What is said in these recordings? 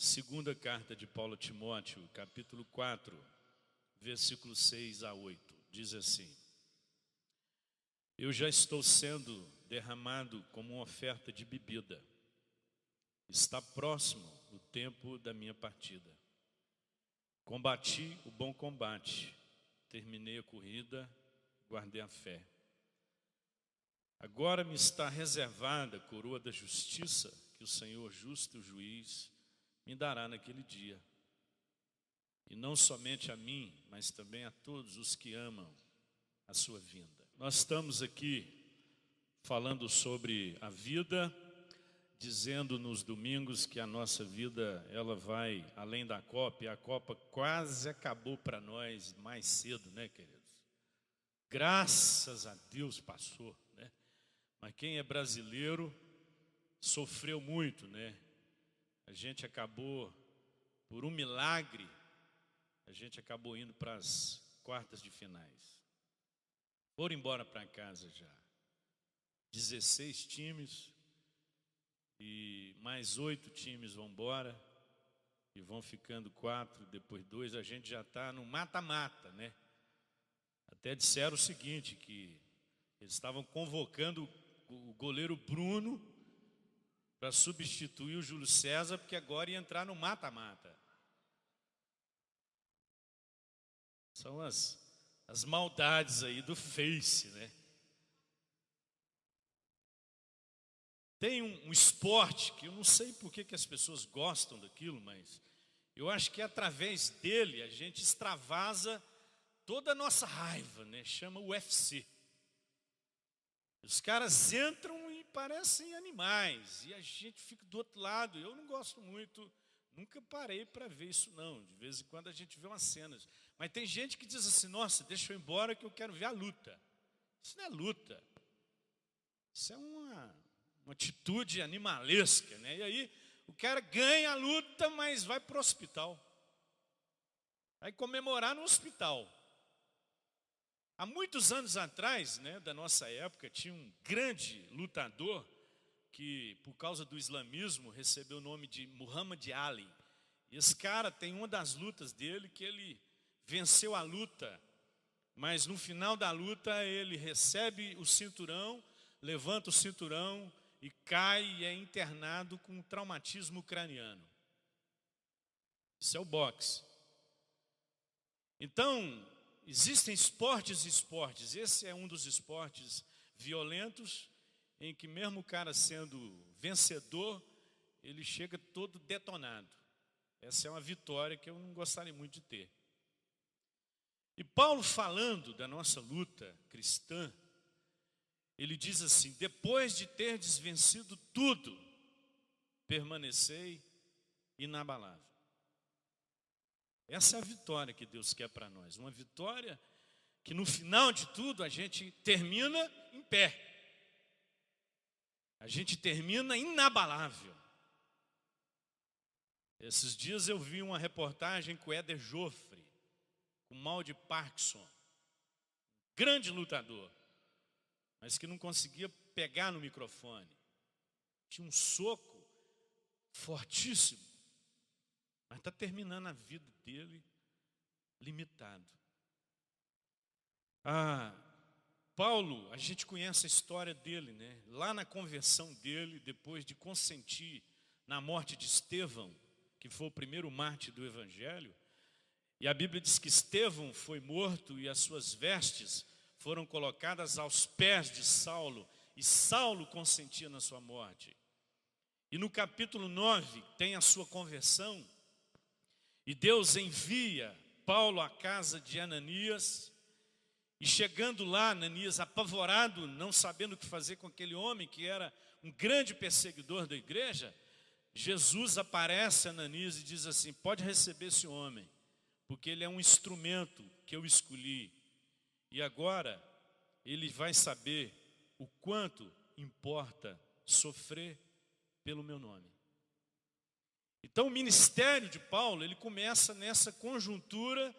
Segunda carta de Paulo a Timóteo, capítulo 4, versículos 6 a 8, diz assim: Eu já estou sendo derramado como uma oferta de bebida. Está próximo o tempo da minha partida. Combati o bom combate, terminei a corrida, guardei a fé. Agora me está reservada a coroa da justiça, que o Senhor justo juiz me dará naquele dia. E não somente a mim, mas também a todos os que amam a sua vinda. Nós estamos aqui falando sobre a vida, dizendo nos domingos que a nossa vida ela vai além da Copa, e a Copa quase acabou para nós mais cedo, né, queridos? Graças a Deus passou, né? Mas quem é brasileiro sofreu muito, né? A gente acabou, por um milagre, a gente acabou indo para as quartas de finais. Foram embora para casa já. 16 times e mais 8 times vão embora e vão ficando 4, depois 2. A gente já está no mata-mata, né? Até disseram o seguinte, que eles estavam convocando o goleiro Bruno para substituir o Júlio César, porque agora ia entrar no mata-mata. São as maldades aí do Face, né? Tem um esporte que eu não sei por que as pessoas gostam daquilo, mas eu acho que através dele a gente extravasa toda a nossa raiva, né? Chama UFC. Os caras entram e parecem animais, e a gente fica do outro lado. Eu não gosto muito, nunca parei para ver isso não. De vez em quando a gente vê umas cenas. Mas tem gente que diz assim: nossa, deixa eu ir embora que eu quero ver a luta. Isso não é luta. Isso é uma atitude animalesca, né? E aí o cara ganha a luta, mas vai para o hospital. Vai comemorar no hospital. Há muitos anos atrás, né, da nossa época, tinha um grande lutador que, por causa do islamismo, recebeu o nome de Muhammad Ali. E esse cara tem uma das lutas dele que ele venceu a luta, mas no final da luta ele recebe o cinturão, levanta o cinturão e cai e é internado com um traumatismo craniano. Isso é o boxe. Então, existem esportes e esportes. Esse é um dos esportes violentos em que mesmo o cara sendo vencedor, ele chega todo detonado. Essa é uma vitória que eu não gostaria muito de ter. E Paulo, falando da nossa luta cristã, ele diz assim: depois de terdes vencido tudo, permanecei inabalável. Essa é a vitória que Deus quer para nós. Uma vitória que no final de tudo a gente termina em pé. A gente termina inabalável. Esses dias eu vi uma reportagem com o Éder Joffre, com mal de Parkinson. Grande lutador, mas que não conseguia pegar no microfone. Tinha um soco fortíssimo, mas está terminando a vida dele limitado. Paulo, a gente conhece a história dele, né? Lá na conversão dele, depois de consentir na morte de Estevão, que foi o primeiro mártir do Evangelho, e a Bíblia diz que Estevão foi morto e as suas vestes foram colocadas aos pés de Saulo, e Saulo consentia na sua morte. E no capítulo 9 tem a sua conversão, e Deus envia Paulo à casa de Ananias, e chegando lá, Ananias apavorado, não sabendo o que fazer com aquele homem que era um grande perseguidor da igreja, Jesus aparece a Ananias e diz assim: pode receber esse homem, porque ele é um instrumento que eu escolhi, e agora ele vai saber o quanto importa sofrer pelo meu nome. Então o ministério de Paulo, ele começa nessa conjuntura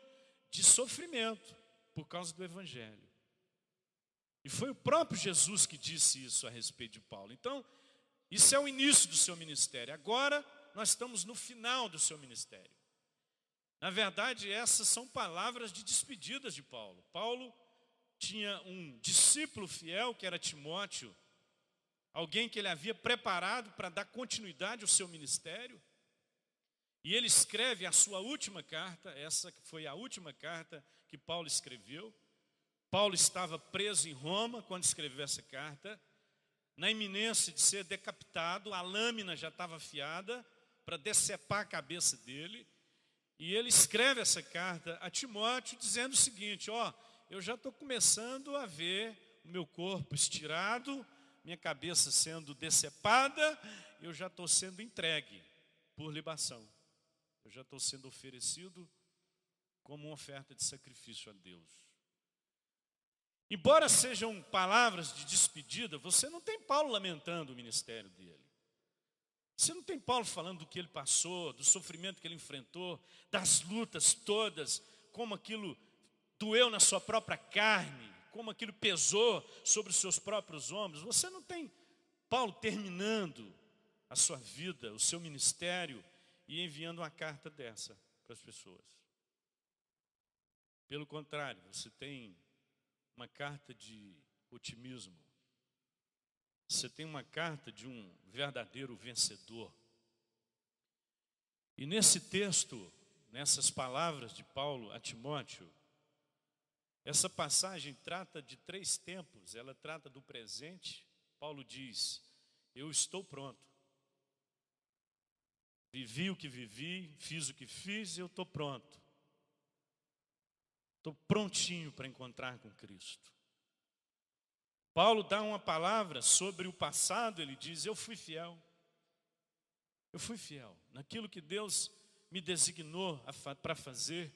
de sofrimento por causa do Evangelho. E foi o próprio Jesus que disse isso a respeito de Paulo. Então, isso é o início do seu ministério. Agora nós estamos no final do seu ministério. Na verdade, essas são palavras de despedidas de Paulo. Paulo tinha um discípulo fiel, que era Timóteo, alguém que ele havia preparado para dar continuidade ao seu ministério. E ele escreve a sua última carta, essa foi a última carta que Paulo escreveu. Paulo estava preso em Roma quando escreveu essa carta, na iminência de ser decapitado, a lâmina já estava afiada para decepar a cabeça dele. E ele escreve essa carta a Timóteo dizendo o seguinte: eu já estou começando a ver o meu corpo estirado, minha cabeça sendo decepada, eu já estou sendo entregue por libação. Eu já estou sendo oferecido como uma oferta de sacrifício a Deus. Embora sejam palavras de despedida, você não tem Paulo lamentando o ministério dele. Você não tem Paulo falando do que ele passou, do sofrimento que ele enfrentou, das lutas todas, como aquilo doeu na sua própria carne, como aquilo pesou sobre os seus próprios ombros. Você não tem Paulo terminando a sua vida, o seu ministério, e enviando uma carta dessa para as pessoas. Pelo contrário, você tem uma carta de otimismo. Você tem uma carta de um verdadeiro vencedor. E nesse texto, nessas palavras de Paulo a Timóteo, essa passagem trata de 3 tempos. Ela trata do presente. Paulo diz: eu estou pronto. Vivi o que vivi, fiz o que fiz, eu estou pronto. Estou prontinho para encontrar com Cristo. Paulo dá uma palavra sobre o passado, ele diz: eu fui fiel. Eu fui fiel naquilo que Deus me designou para fazer,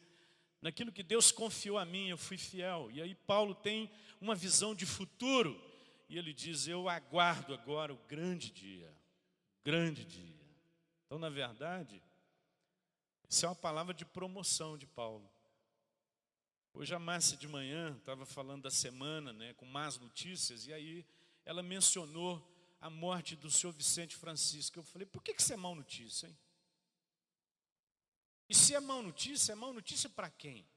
naquilo que Deus confiou a mim, eu fui fiel. E aí Paulo tem uma visão de futuro, e ele diz: eu aguardo agora o grande dia, grande dia. Então, na verdade, isso é uma palavra de promoção de Paulo. Hoje a Márcia de manhã estava falando da semana, com más notícias, e aí ela mencionou a morte do senhor Vicente Francisco. Eu falei: por que isso é má notícia, hein? E se é má notícia para quem?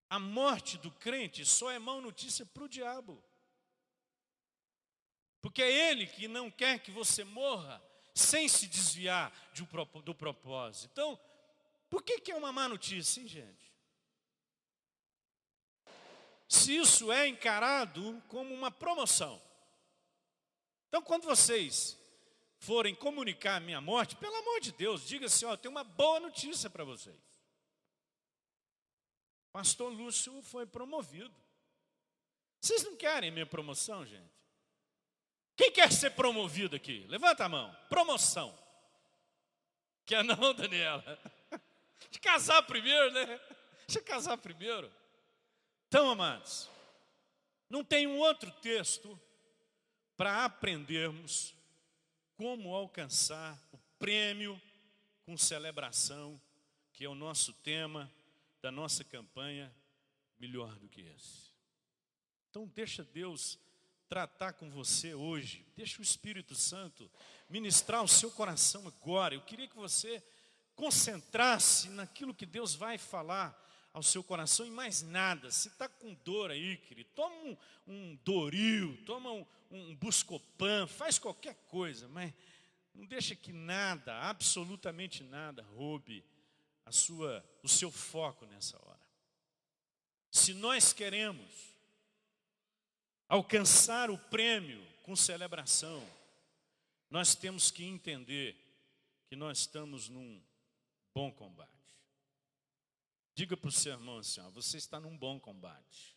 A morte do crente só é má notícia para o diabo. Porque é ele que não quer que você morra sem se desviar do propósito. Então, por que é uma má notícia, hein, gente? Se isso é encarado como uma promoção. Então, quando vocês forem comunicar a minha morte, pelo amor de Deus, diga assim: eu tenho uma boa notícia para vocês. Pastor Lúcio foi promovido. Vocês não querem minha promoção, gente? Quem quer ser promovido aqui? Levanta a mão. Promoção. Quer não, Daniela? Deixa eu casar primeiro, né? Deixa eu casar primeiro. Então, amados, não tem um outro texto para aprendermos como alcançar o prêmio com celebração, que é o nosso tema da nossa campanha, melhor do que esse. Então, deixa Deus tratar com você hoje. Deixa o Espírito Santo ministrar o seu coração agora. Eu queria que você concentrasse naquilo que Deus vai falar ao seu coração e mais nada. Se está com dor aí, querido, toma um Doril, toma um Buscopan, faz qualquer coisa, mas não deixa que nada, absolutamente nada, roube o seu foco nessa hora. Se nós queremos alcançar o prêmio com celebração, nós temos que entender que nós estamos num bom combate. Diga para o seu irmão assim: você está num bom combate.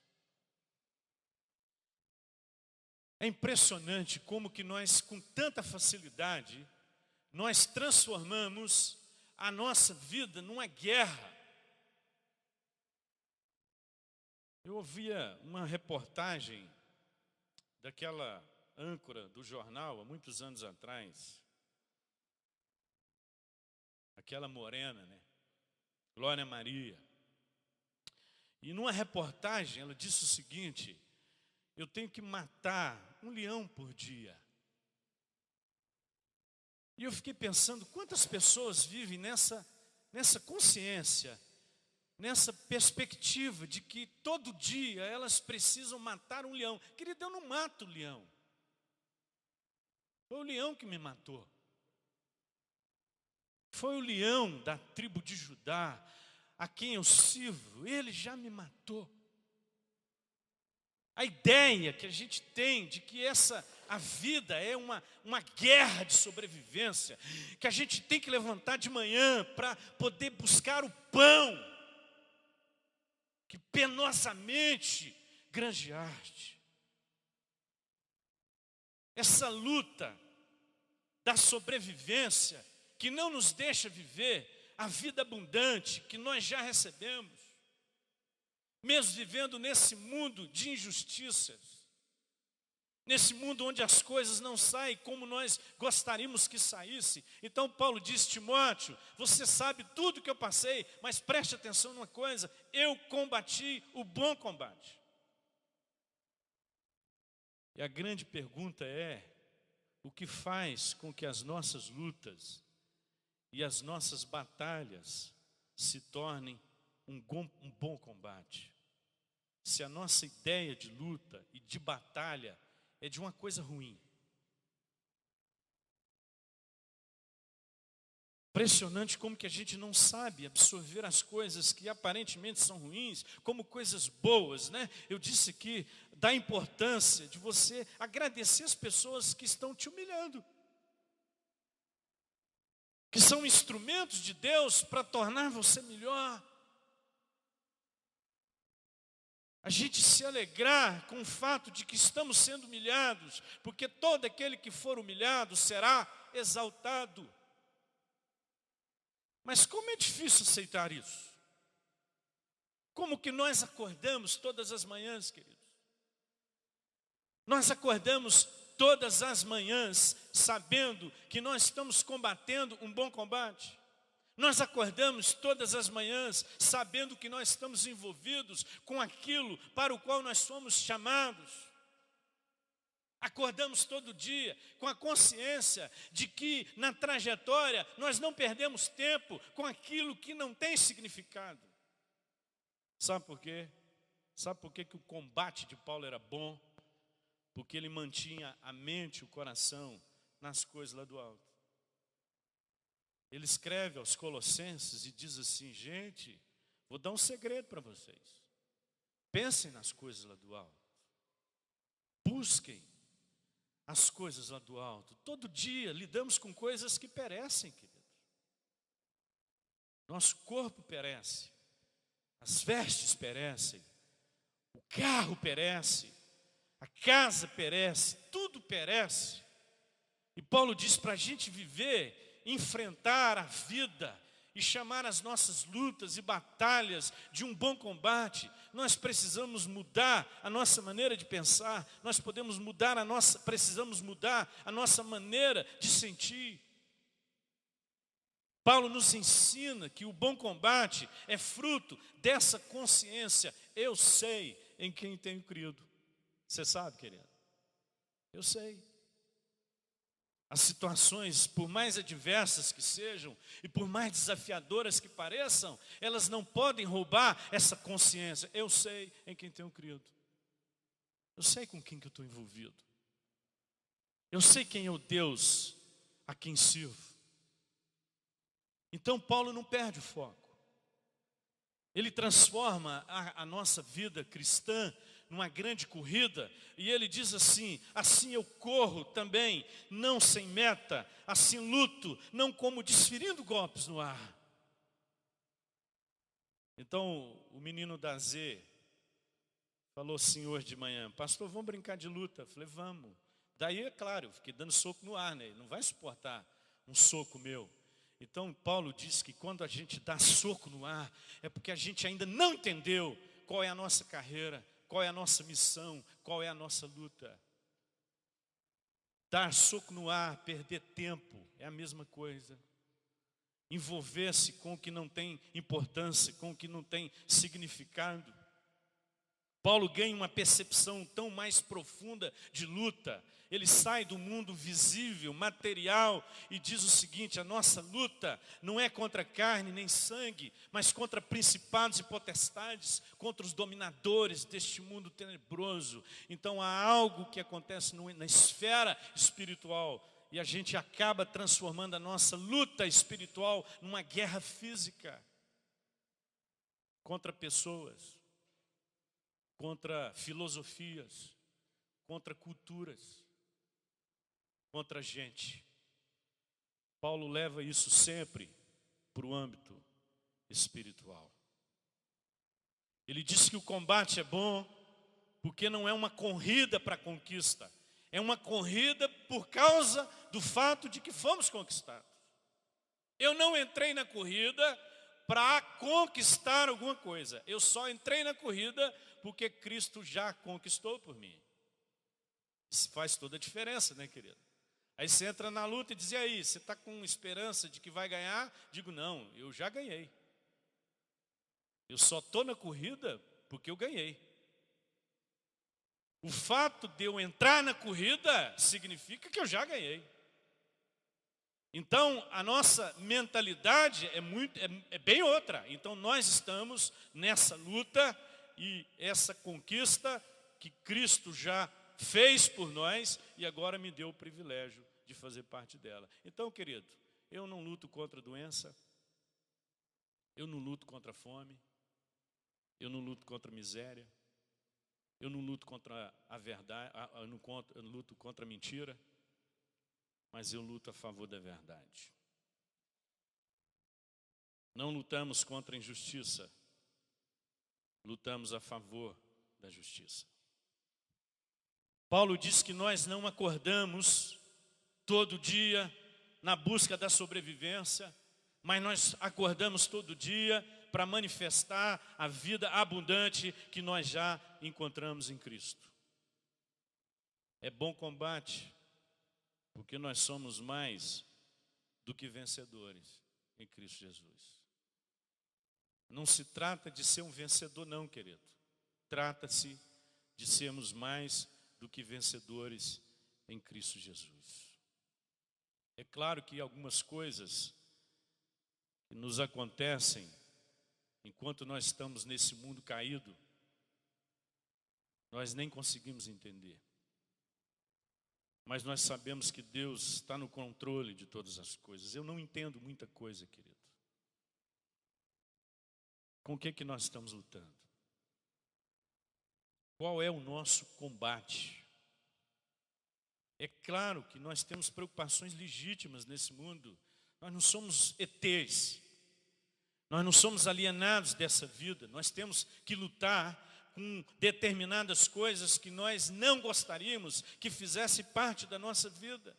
É impressionante como que nós, com tanta facilidade, nós transformamos a nossa vida numa guerra. Eu ouvia uma reportagem daquela âncora do jornal, há muitos anos atrás, aquela morena, Glória Maria. E numa reportagem ela disse o seguinte: eu tenho que matar um leão por dia. E eu fiquei pensando, quantas pessoas vivem nessa consciência, nessa perspectiva de que todo dia elas precisam matar um leão. Querido, eu não mato o leão. Foi o leão que me matou. Foi o leão da tribo de Judá, a quem eu sirvo, ele já me matou. A ideia que a gente tem de que a vida é uma guerra de sobrevivência, que a gente tem que levantar de manhã para poder buscar o pão, que penosamente granjeaste. Essa luta da sobrevivência que não nos deixa viver a vida abundante que nós já recebemos, mesmo vivendo nesse mundo de injustiças, nesse mundo onde as coisas não saem como nós gostaríamos que saísse. Então Paulo diz: Timóteo, você sabe tudo que eu passei, mas preste atenção numa coisa: eu combati o bom combate. E a grande pergunta é: o que faz com que as nossas lutas e as nossas batalhas se tornem um bom combate? Se a nossa ideia de luta e de batalha é de uma coisa ruim. Impressionante como que a gente não sabe absorver as coisas que aparentemente são ruins como coisas boas, né? Eu disse aqui da importância de você agradecer as pessoas que estão te humilhando, que são instrumentos de Deus para tornar você melhor. A gente se alegrar com o fato de que estamos sendo humilhados, porque todo aquele que for humilhado será exaltado. Mas como é difícil aceitar isso? Como que nós acordamos todas as manhãs, queridos? Nós acordamos todas as manhãs sabendo que nós estamos combatendo um bom combate. Nós acordamos todas as manhãs sabendo que nós estamos envolvidos com aquilo para o qual nós somos chamados. Acordamos todo dia com a consciência de que na trajetória nós não perdemos tempo com aquilo que não tem significado. Sabe por quê? Sabe por quê que o combate de Paulo era bom? Porque ele mantinha a mente e o coração nas coisas lá do alto. Ele escreve aos Colossenses e diz assim: gente, vou dar um segredo para vocês. Pensem nas coisas lá do alto. Busquem as coisas lá do alto. Todo dia lidamos com coisas que perecem, queridos. Nosso corpo perece, as vestes perecem, o carro perece, a casa perece, tudo perece. E Paulo diz para a gente viver, enfrentar a vida e chamar as nossas lutas e batalhas de um bom combate. Nós precisamos mudar a nossa maneira de pensar, precisamos mudar a nossa maneira de sentir. Paulo nos ensina que o bom combate é fruto dessa consciência. Eu sei em quem tenho crido. Você sabe, querido? Eu sei. As situações, por mais adversas que sejam e por mais desafiadoras que pareçam, elas não podem roubar essa consciência. Eu sei em quem tenho crido. Eu sei com quem que eu estou envolvido. Eu sei quem é o Deus a quem sirvo. Então Paulo não perde o foco. Ele transforma a nossa vida cristã numa grande corrida, e ele diz assim: assim eu corro também, não sem meta, assim luto, não como desferindo golpes no ar. Então o menino da Z falou assim hoje de manhã: pastor, vamos brincar de luta? Eu falei: vamos. Daí, é claro, eu fiquei dando soco no ar, né? Ele não vai suportar um soco meu. Então Paulo diz que quando a gente dá soco no ar, é porque a gente ainda não entendeu qual é a nossa carreira, qual é a nossa missão, qual é a nossa luta. Dar soco no ar, perder tempo, é a mesma coisa. Envolver-se com o que não tem importância, com o que não tem significado. Paulo ganha uma percepção tão mais profunda de luta. Ele sai do mundo visível, material, e diz o seguinte: a nossa luta não é contra carne nem sangue, mas contra principados e potestades, contra os dominadores deste mundo tenebroso. Então há algo que acontece na esfera espiritual, e a gente acaba transformando a nossa luta espiritual numa guerra física contra pessoas, contra filosofias, contra culturas, contra gente. Paulo leva isso sempre para o âmbito espiritual. Ele diz que o combate é bom porque não é uma corrida para a conquista, é uma corrida por causa do fato de que fomos conquistados. Eu não entrei na corrida para conquistar alguma coisa, eu só entrei na corrida porque Cristo já conquistou por mim. Isso faz toda a diferença, né, querido? Aí você entra na luta e diz: e aí, você está com esperança de que vai ganhar? Digo: não, eu já ganhei. Eu só estou na corrida porque eu ganhei. O fato de eu entrar na corrida significa que eu já ganhei. Então, a nossa mentalidade é bem outra. Então, nós estamos nessa luta, e essa conquista que Cristo já fez por nós, e agora me deu o privilégio de fazer parte dela. Então, querido, eu não luto contra a doença, eu não luto contra a fome, eu não luto contra a miséria, eu não luto contra a verdade, eu não luto contra a mentira, mas eu luto a favor da verdade. Não lutamos contra a injustiça, lutamos a favor da justiça. Paulo diz que nós não acordamos todo dia na busca da sobrevivência, mas nós acordamos todo dia para manifestar a vida abundante que nós já encontramos em Cristo. É bom combate, porque nós somos mais do que vencedores em Cristo Jesus. Não se trata de ser um vencedor não, querido. Trata-se de sermos mais do que vencedores em Cristo Jesus. É claro que algumas coisas que nos acontecem enquanto nós estamos nesse mundo caído, nós nem conseguimos entender. Mas nós sabemos que Deus está no controle de todas as coisas. Eu não entendo muita coisa, querido. Com o que nós estamos lutando? Qual é o nosso combate? É claro que nós temos preocupações legítimas nesse mundo. Nós não somos ETs. Nós não somos alienados dessa vida. Nós temos que lutar com determinadas coisas que nós não gostaríamos que fizesse parte da nossa vida.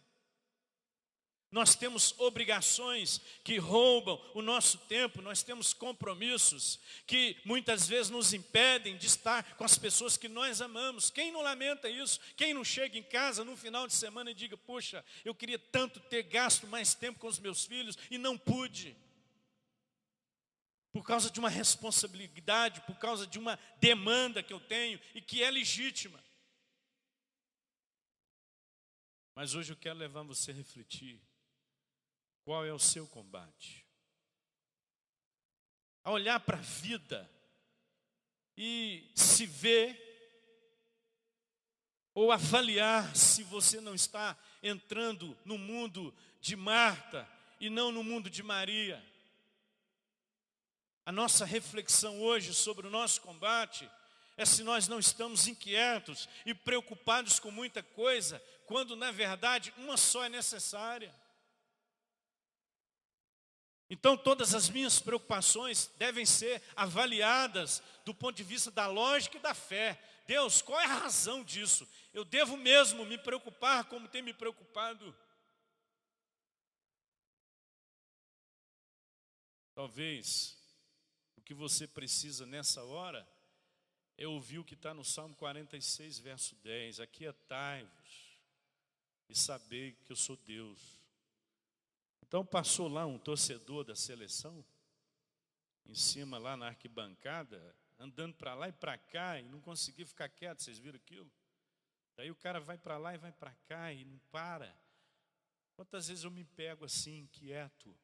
Nós temos obrigações que roubam o nosso tempo, nós temos compromissos que muitas vezes nos impedem de estar com as pessoas que nós amamos. Quem não lamenta isso? Quem não chega em casa no final de semana e diga: poxa, eu queria tanto ter gasto mais tempo com os meus filhos e não pude. Por causa de uma responsabilidade, por causa de uma demanda que eu tenho e que é legítima. Mas hoje eu quero levar você a refletir. Qual é o seu combate? A olhar para a vida e se ver, ou avaliar se você não está entrando no mundo de Marta e não no mundo de Maria. A nossa reflexão hoje sobre o nosso combate é se nós não estamos inquietos e preocupados com muita coisa, quando na verdade uma só é necessária. Então todas as minhas preocupações devem ser avaliadas do ponto de vista da lógica e da fé. Deus, qual é a razão disso? Eu devo mesmo me preocupar como tem me preocupado? Talvez o que você precisa nessa hora é ouvir o que está no Salmo 46, verso 10. Aquietai-vos e sabei que eu sou Deus. Então passou lá um torcedor da seleção, em cima lá na arquibancada, andando para lá e para cá, e não conseguia ficar quieto. Vocês viram aquilo? Daí o cara vai para lá e vai para cá e não para. Quantas vezes eu me pego assim, inquieto,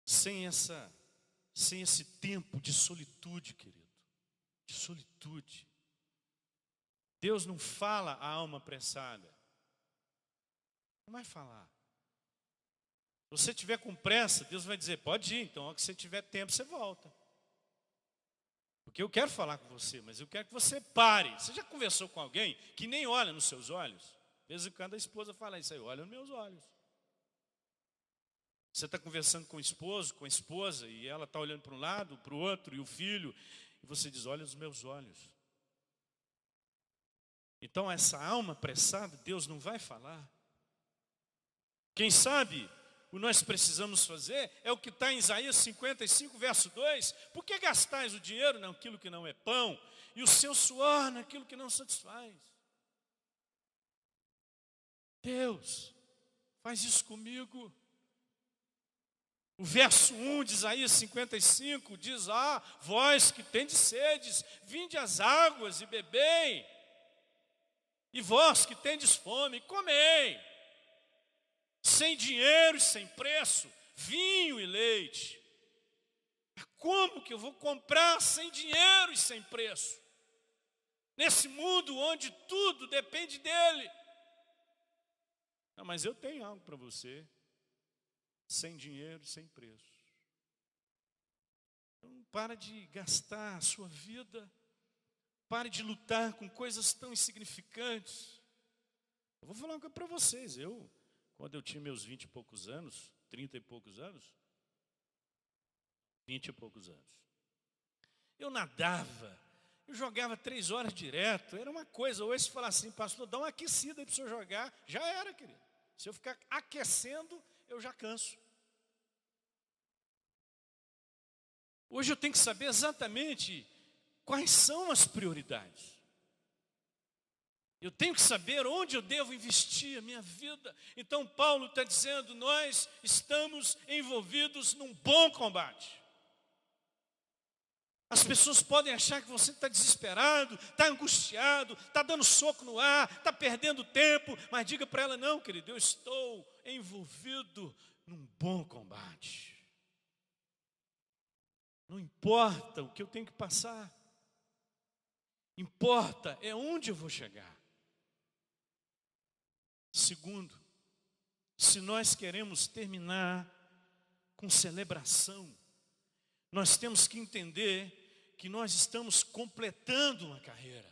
sem esse tempo de solitude, querido, de solitude. Deus não fala a alma apressada. Não vai falar. Se você tiver com pressa, Deus vai dizer, pode ir, então, que você tiver tempo, você volta. Porque eu quero falar com você, mas eu quero que você pare. Você já conversou com alguém que nem olha nos seus olhos? De vez em quando a esposa fala isso aí, olha nos meus olhos. Você está conversando com o esposo, com a esposa, e ela está olhando para um lado, para o outro, e o filho, e você diz, olha nos meus olhos. Então essa alma apressada, Deus não vai falar. Quem sabe o que nós precisamos fazer é o que está em Isaías 55, verso 2. Por que gastais o dinheiro naquilo que não é pão e o seu suor naquilo que não satisfaz? Deus, faz isso comigo. O verso 1 de Isaías 55 diz, vós que tendes sedes, vinde às águas e bebei. E vós que tendes fome, comei. Sem dinheiro e sem preço, vinho e leite. Mas como que eu vou comprar sem dinheiro e sem preço? Nesse mundo onde tudo depende dele. Não, mas eu tenho algo para você, sem dinheiro e sem preço. Então, para de gastar a sua vida, pare de lutar com coisas tão insignificantes. Eu vou falar uma coisa para vocês, quando eu tinha meus 20 e poucos anos, 30 e poucos anos, 20 e poucos anos, eu nadava, eu jogava 3 horas direto, era uma coisa. Hoje se falar assim, pastor, dá uma aquecida aí para o senhor jogar, já era, querido. Se eu ficar aquecendo, eu já canso. Hoje eu tenho que saber exatamente quais são as prioridades. Eu tenho que saber onde eu devo investir a minha vida. Então Paulo está dizendo, nós estamos envolvidos num bom combate. As pessoas podem achar que você está desesperado, está angustiado, está dando soco no ar, está perdendo tempo, mas diga para ela, não, querido, eu estou envolvido num bom combate. Não importa o que eu tenho que passar, importa é onde eu vou chegar. Segundo, se nós queremos terminar com celebração, nós temos que entender que nós estamos completando uma carreira.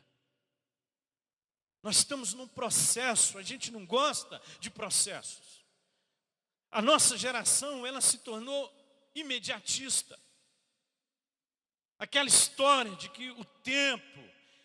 Nós estamos num processo, a gente não gosta de processos. A nossa geração, ela se tornou imediatista. Aquela história de que o tempo,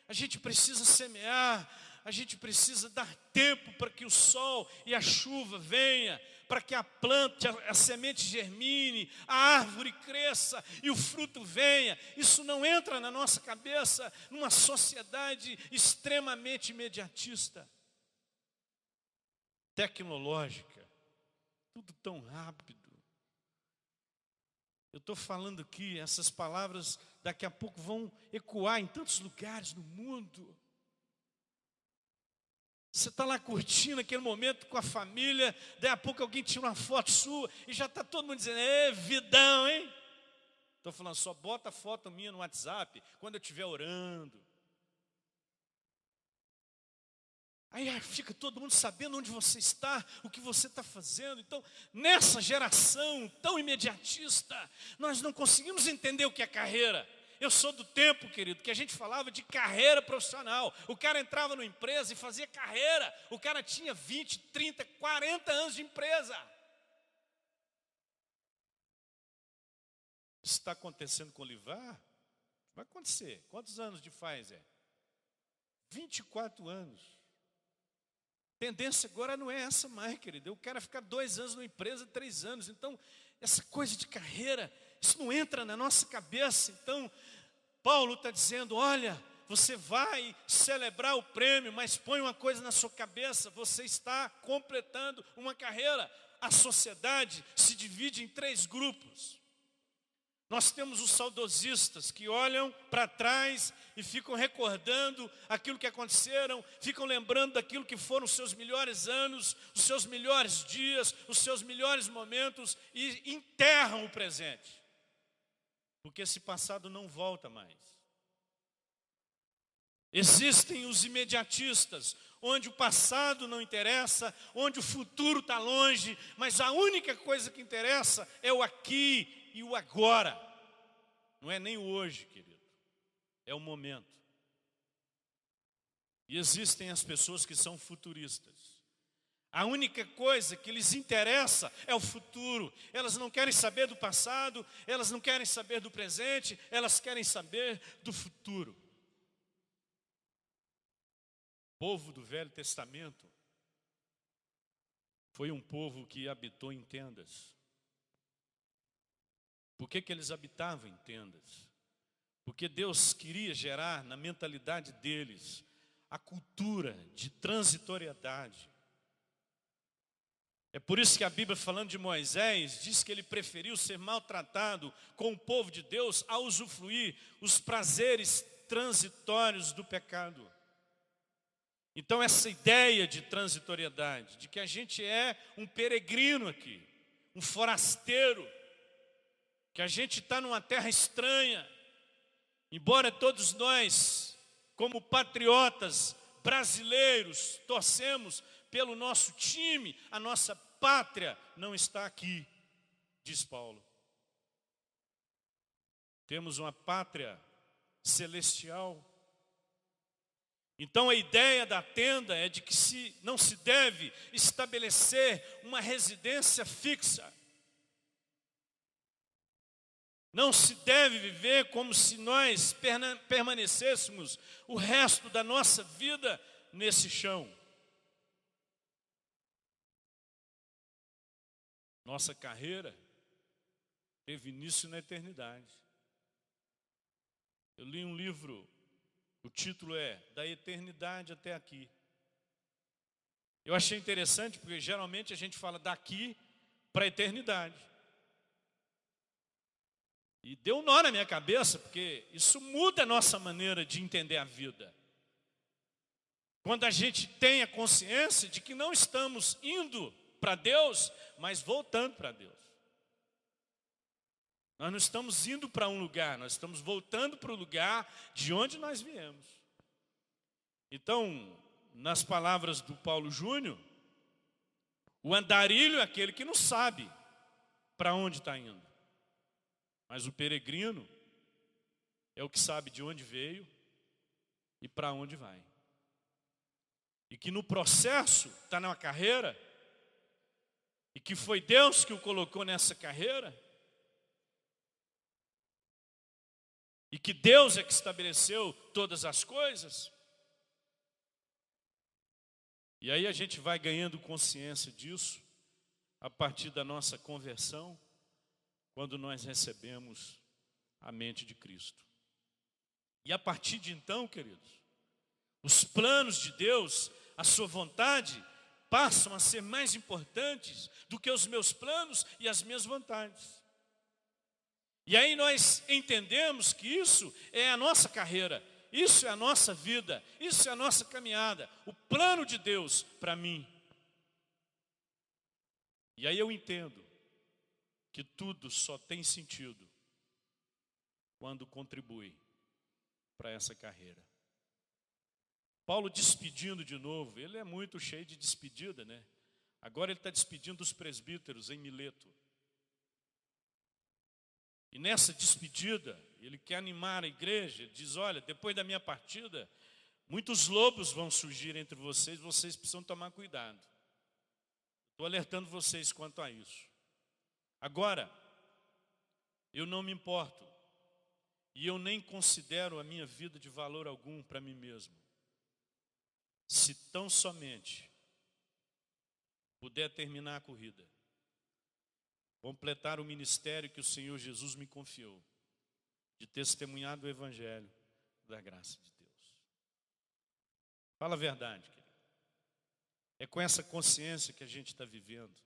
a gente precisa semear, a gente precisa dar tempo para que o sol e a chuva venha, para que a planta, a semente germine, a árvore cresça e o fruto venha. Isso não entra na nossa cabeça numa sociedade extremamente imediatista, tecnológica, tudo tão rápido. Eu estou falando aqui, essas palavras daqui a pouco vão ecoar em tantos lugares no mundo. Você está lá curtindo aquele momento com a família, daí a pouco alguém tira uma foto sua e já está todo mundo dizendo, vidão, hein? Estou falando, só bota foto minha no WhatsApp quando eu estiver orando. Aí fica todo mundo sabendo onde você está, o que você está fazendo. Então, nessa geração tão imediatista, nós não conseguimos entender o que é carreira. Eu sou do tempo, querido, que a gente falava de carreira profissional. O cara entrava numa empresa e fazia carreira. O cara tinha 20, 30, 40 anos de empresa. Isso está acontecendo com o Livar? Vai acontecer. Quantos anos de Pfizer? 24 anos. Tendência agora não é essa mais, querido. Eu quero ficar 2 anos numa empresa, 3 anos. Então, essa coisa de carreira, isso não entra na nossa cabeça. Então, Paulo está dizendo, olha, você vai celebrar o prêmio, mas põe uma coisa na sua cabeça, você está completando uma carreira. A sociedade se divide em 3 grupos. Nós temos os saudosistas que olham para trás e ficam recordando aquilo que aconteceram, ficam lembrando daquilo que foram os seus melhores anos, os seus melhores dias, os seus melhores momentos e enterram o presente. Porque esse passado não volta mais. Existem os imediatistas, onde o passado não interessa, onde o futuro está longe, mas a única coisa que interessa é o aqui e o agora. Não é nem o hoje, querido, é o momento. E existem as pessoas que são futuristas. A única coisa que lhes interessa é o futuro. Elas não querem saber do passado, elas não querem saber do presente, elas querem saber do futuro. O povo do Velho Testamento foi um povo que habitou em tendas. Por que eles habitavam em tendas? Porque Deus queria gerar na mentalidade deles a cultura de transitoriedade. É por isso que a Bíblia, falando de Moisés, diz que ele preferiu ser maltratado com o povo de Deus a usufruir os prazeres transitórios do pecado. Então essa ideia de transitoriedade, de que a gente é um peregrino aqui, um forasteiro, que a gente está numa terra estranha, embora todos nós, como patriotas brasileiros, torcemos pelo nosso time, a nossa pátria não está aqui, diz Paulo. Temos uma pátria celestial. Então a ideia da tenda é de que não se deve estabelecer uma residência fixa. Não se deve viver como se nós permanecêssemos o resto da nossa vida nesse chão. Nossa carreira teve início na eternidade. Eu li um livro, o título é Da Eternidade até Aqui. Eu achei interessante porque geralmente a gente fala daqui para a eternidade. E deu um nó na minha cabeça, porque isso muda a nossa maneira de entender a vida. Quando a gente tem a consciência de que não estamos indo para Deus, mas voltando para Deus. Nós não estamos indo para um lugar, nós estamos voltando para o lugar de onde nós viemos. Então, nas palavras do Paulo Júnior, o andarilho é aquele que não sabe para onde está indo. Mas o peregrino é o que sabe de onde veio e para onde vai. E que no processo está numa carreira, e que foi Deus que o colocou nessa carreira, e que Deus é que estabeleceu todas as coisas. E aí a gente vai ganhando consciência disso a partir da nossa conversão, quando nós recebemos a mente de Cristo. E a partir de então, queridos, os planos de Deus, a sua vontade, passam a ser mais importantes do que os meus planos e as minhas vontades. E aí nós entendemos que isso é a nossa carreira, isso é a nossa vida, isso é a nossa caminhada, o plano de Deus para mim. E aí eu entendo que tudo só tem sentido quando contribui para essa carreira. Paulo despedindo de novo, ele é muito cheio de despedida, né? Agora ele está despedindo os presbíteros em Mileto. E nessa despedida, ele quer animar a igreja, ele diz, olha, depois da minha partida, muitos lobos vão surgir entre vocês, vocês precisam tomar cuidado. Estou alertando vocês quanto a isso. Agora, eu não me importo, e eu nem considero a minha vida de valor algum para mim mesmo, se tão somente puder terminar a corrida, completar o ministério que o Senhor Jesus me confiou, de testemunhar do Evangelho da graça de Deus. Fala a verdade, querido. É com essa consciência que a gente está vivendo.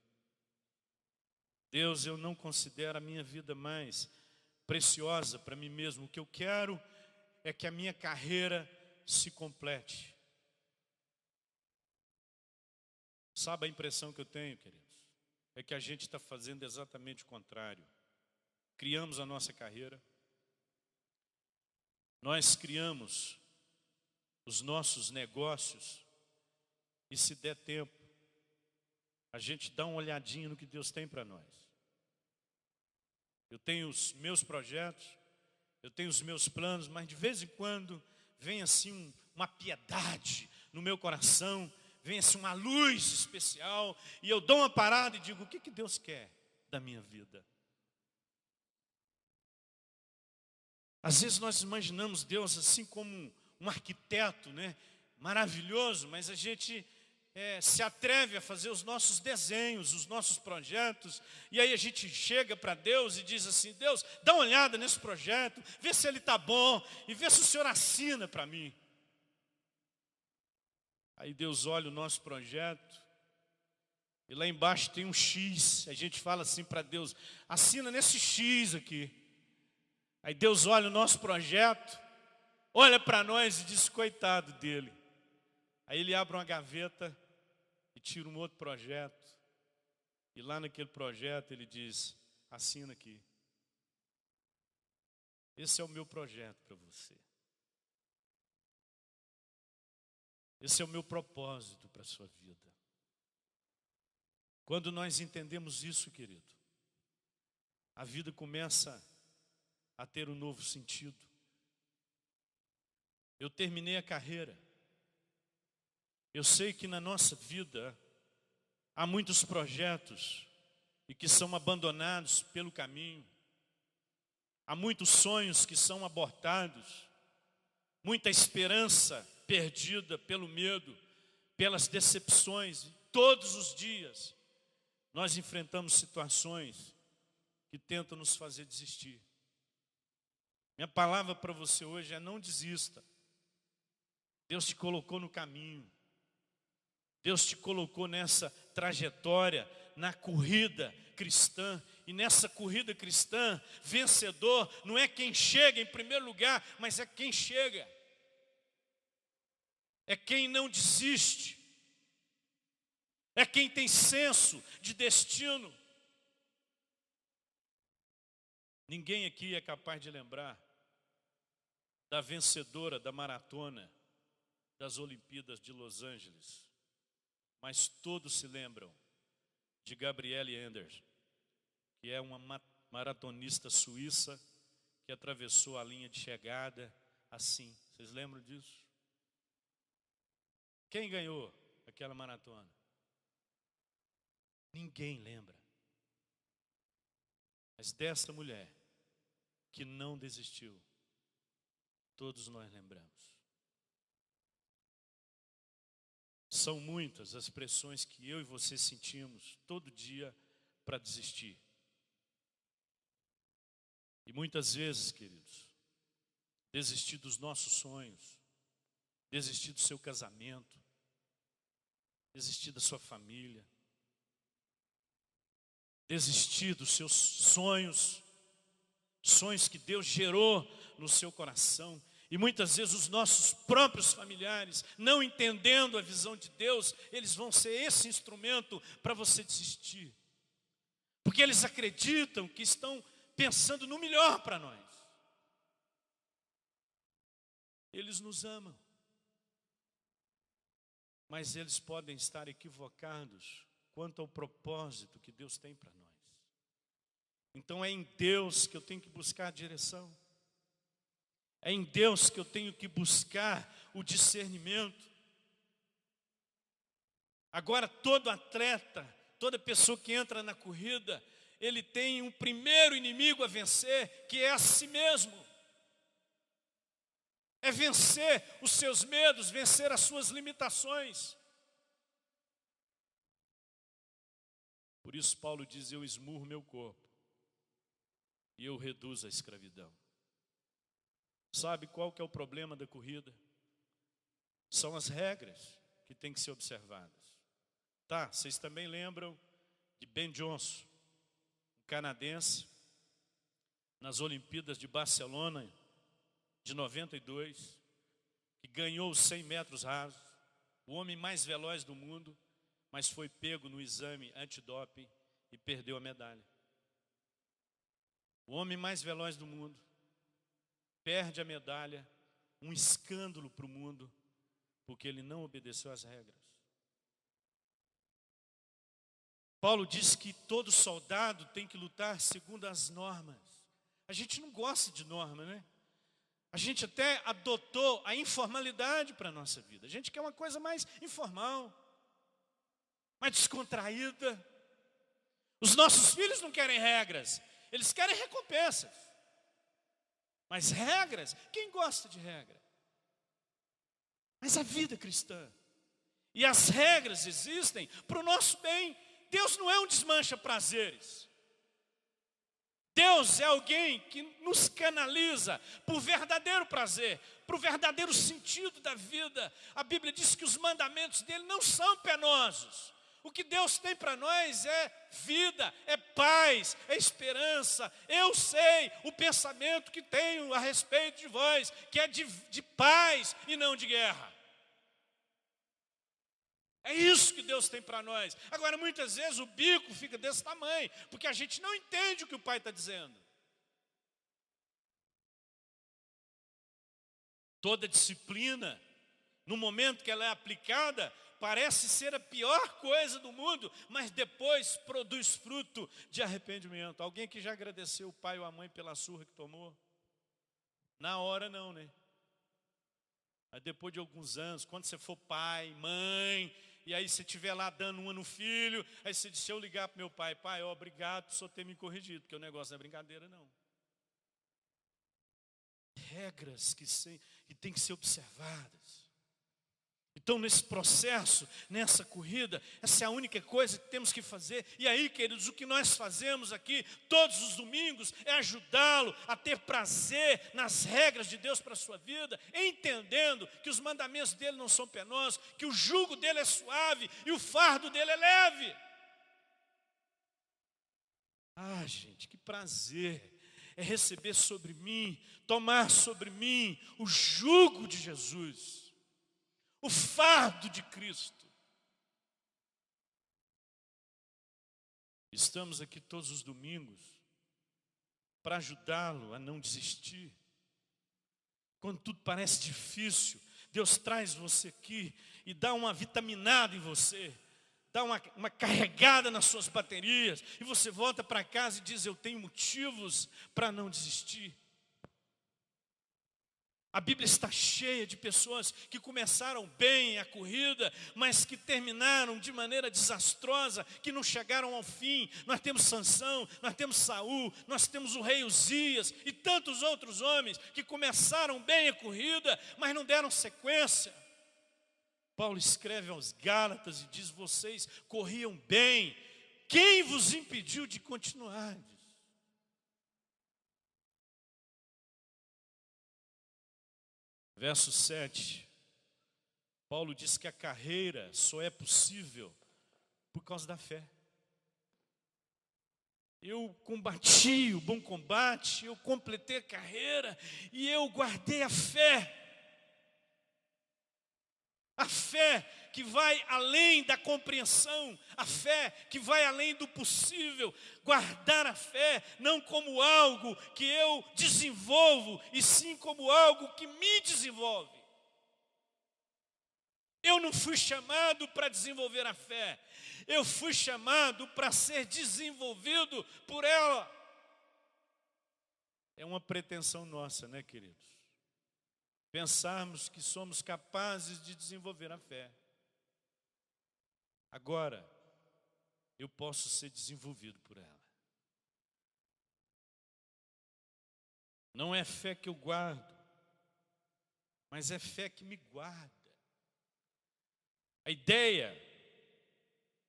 Deus, eu não considero a minha vida mais preciosa para mim mesmo. O que eu quero é que a minha carreira se complete. Sabe a impressão que eu tenho, queridos? É que a gente está fazendo exatamente o contrário. Criamos a nossa carreira. Nós criamos os nossos negócios. E se der tempo, a gente dá uma olhadinha no que Deus tem para nós. Eu tenho os meus projetos, eu tenho os meus planos, mas de vez em quando vem assim uma piedade no meu coração, vem assim uma luz especial, e eu dou uma parada e digo: o que Deus quer da minha vida? Às vezes nós imaginamos Deus assim como um arquiteto, né? Maravilhoso, mas a gente se atreve a fazer os nossos desenhos, os nossos projetos, e aí a gente chega para Deus e diz assim: Deus, dá uma olhada nesse projeto, vê se ele está bom, e vê se o Senhor assina para mim. Aí Deus olha o nosso projeto, e lá embaixo tem um X, a gente fala assim para Deus: assina nesse X aqui. Aí Deus olha o nosso projeto, olha para nós e diz: coitado dele. Aí ele abre uma gaveta e tira um outro projeto. E lá naquele projeto ele diz: assina aqui. Esse é o meu projeto para você. Esse é o meu propósito para a sua vida. Quando nós entendemos isso, querido, a vida começa a ter um novo sentido. Eu terminei a carreira. Eu sei que na nossa vida há muitos projetos e que são abandonados pelo caminho. Há muitos sonhos que são abortados. Muita esperança perdida pelo medo, pelas decepções. E todos os dias nós enfrentamos situações que tentam nos fazer desistir. Minha palavra para você hoje é: não desista. Deus te colocou no caminho. Deus te colocou nessa trajetória, na corrida cristã. E nessa corrida cristã, vencedor não é quem chega em primeiro lugar, mas é quem chega. É quem não desiste. É quem tem senso de destino. Ninguém aqui é capaz de lembrar da vencedora da maratona das Olimpíadas de Los Angeles. Mas todos se lembram de Gabriele Enders, que é uma maratonista suíça que atravessou a linha de chegada assim. Vocês lembram disso? Quem ganhou aquela maratona? Ninguém lembra. Mas dessa mulher que não desistiu, todos nós lembramos. São muitas as pressões que eu e você sentimos todo dia para desistir. E muitas vezes, queridos, desistir dos nossos sonhos, desistir do seu casamento, desistir da sua família, desistir dos seus sonhos, sonhos que Deus gerou no seu coração. E muitas vezes os nossos próprios familiares, não entendendo a visão de Deus, eles vão ser esse instrumento para você desistir. Porque eles acreditam que estão pensando no melhor para nós. Eles nos amam. Mas eles podem estar equivocados quanto ao propósito que Deus tem para nós. Então é em Deus que eu tenho que buscar a direção. É em Deus que eu tenho que buscar o discernimento. Agora, todo atleta, toda pessoa que entra na corrida, ele tem um primeiro inimigo a vencer, que é a si mesmo. É vencer os seus medos, vencer as suas limitações. Por isso Paulo diz: eu esmurro meu corpo e eu reduzo a escravidão. Sabe qual que é o problema da corrida? São as regras que têm que ser observadas. Tá, vocês também lembram de Ben Johnson, um canadense, nas Olimpíadas de Barcelona, de 92, que ganhou os 100 metros rasos, o homem mais veloz do mundo, mas foi pego no exame antidoping e perdeu a medalha. O homem mais veloz do mundo perde a medalha, um escândalo para o mundo, porque ele não obedeceu às regras. Paulo diz que todo soldado tem que lutar segundo as normas. A gente não gosta de norma, né? A gente até adotou a informalidade para a nossa vida. A gente quer uma coisa mais informal, mais descontraída. Os nossos filhos não querem regras, eles querem recompensas. Mas regras, quem gosta de regra? Mas a vida cristã e as regras existem para o nosso bem. Deus não é um desmancha-prazeres. Deus é alguém que nos canaliza para o verdadeiro prazer, para o verdadeiro sentido da vida. A Bíblia diz que os mandamentos dele não são penosos. O que Deus tem para nós é vida, é paz, é esperança. Eu sei o pensamento que tenho a respeito de vós, que é de paz e não de guerra. É isso que Deus tem para nós. Agora, muitas vezes o bico fica desse tamanho, porque a gente não entende o que o Pai está dizendo. Toda disciplina, no momento que ela é aplicada, parece ser a pior coisa do mundo, mas depois produz fruto de arrependimento. Alguém que já agradeceu o pai ou a mãe pela surra que tomou? Na hora não, né? Mas depois de alguns anos, quando você for pai, mãe, e aí você estiver lá dando uma no filho, aí você diz, se eu ligar para meu pai, pai, obrigado por só ter me corrigido, porque o negócio não é brincadeira não. Regras que têm que ser observadas. Então, nesse processo, nessa corrida, essa é a única coisa que temos que fazer. E aí, queridos, o que nós fazemos aqui todos os domingos é ajudá-lo a ter prazer nas regras de Deus para a sua vida, entendendo que os mandamentos dele não são penosos, que o jugo dele é suave e o fardo dele é leve. Ah, gente, que prazer é receber sobre mim, tomar sobre mim o jugo de Jesus. O fardo de Cristo. Estamos aqui todos os domingos para ajudá-lo a não desistir. Quando tudo parece difícil, Deus traz você aqui e dá uma vitaminada em você, dá uma carregada nas suas baterias, e você volta para casa e diz, eu tenho motivos para não desistir. A Bíblia está cheia de pessoas que começaram bem a corrida, mas que terminaram de maneira desastrosa, que não chegaram ao fim. Nós temos Sansão, nós temos Saul, nós temos o rei Uzias e tantos outros homens que começaram bem a corrida, mas não deram sequência. Paulo escreve aos Gálatas e diz, vocês corriam bem, quem vos impediu de continuar? Verso 7, Paulo diz que a carreira só é possível por causa da fé. Eu combati o bom combate, eu completei a carreira e eu guardei a fé. A fé que vai além da compreensão, a fé que vai além do possível. Guardar a fé não como algo que eu desenvolvo, e sim como algo que me desenvolve. Eu não fui chamado para desenvolver a fé, eu fui chamado para ser desenvolvido por ela. É uma pretensão nossa, né, queridos? Pensarmos que somos capazes de desenvolver a fé. Agora, eu posso ser desenvolvido por ela. Não é fé que eu guardo, mas é fé que me guarda. A ideia,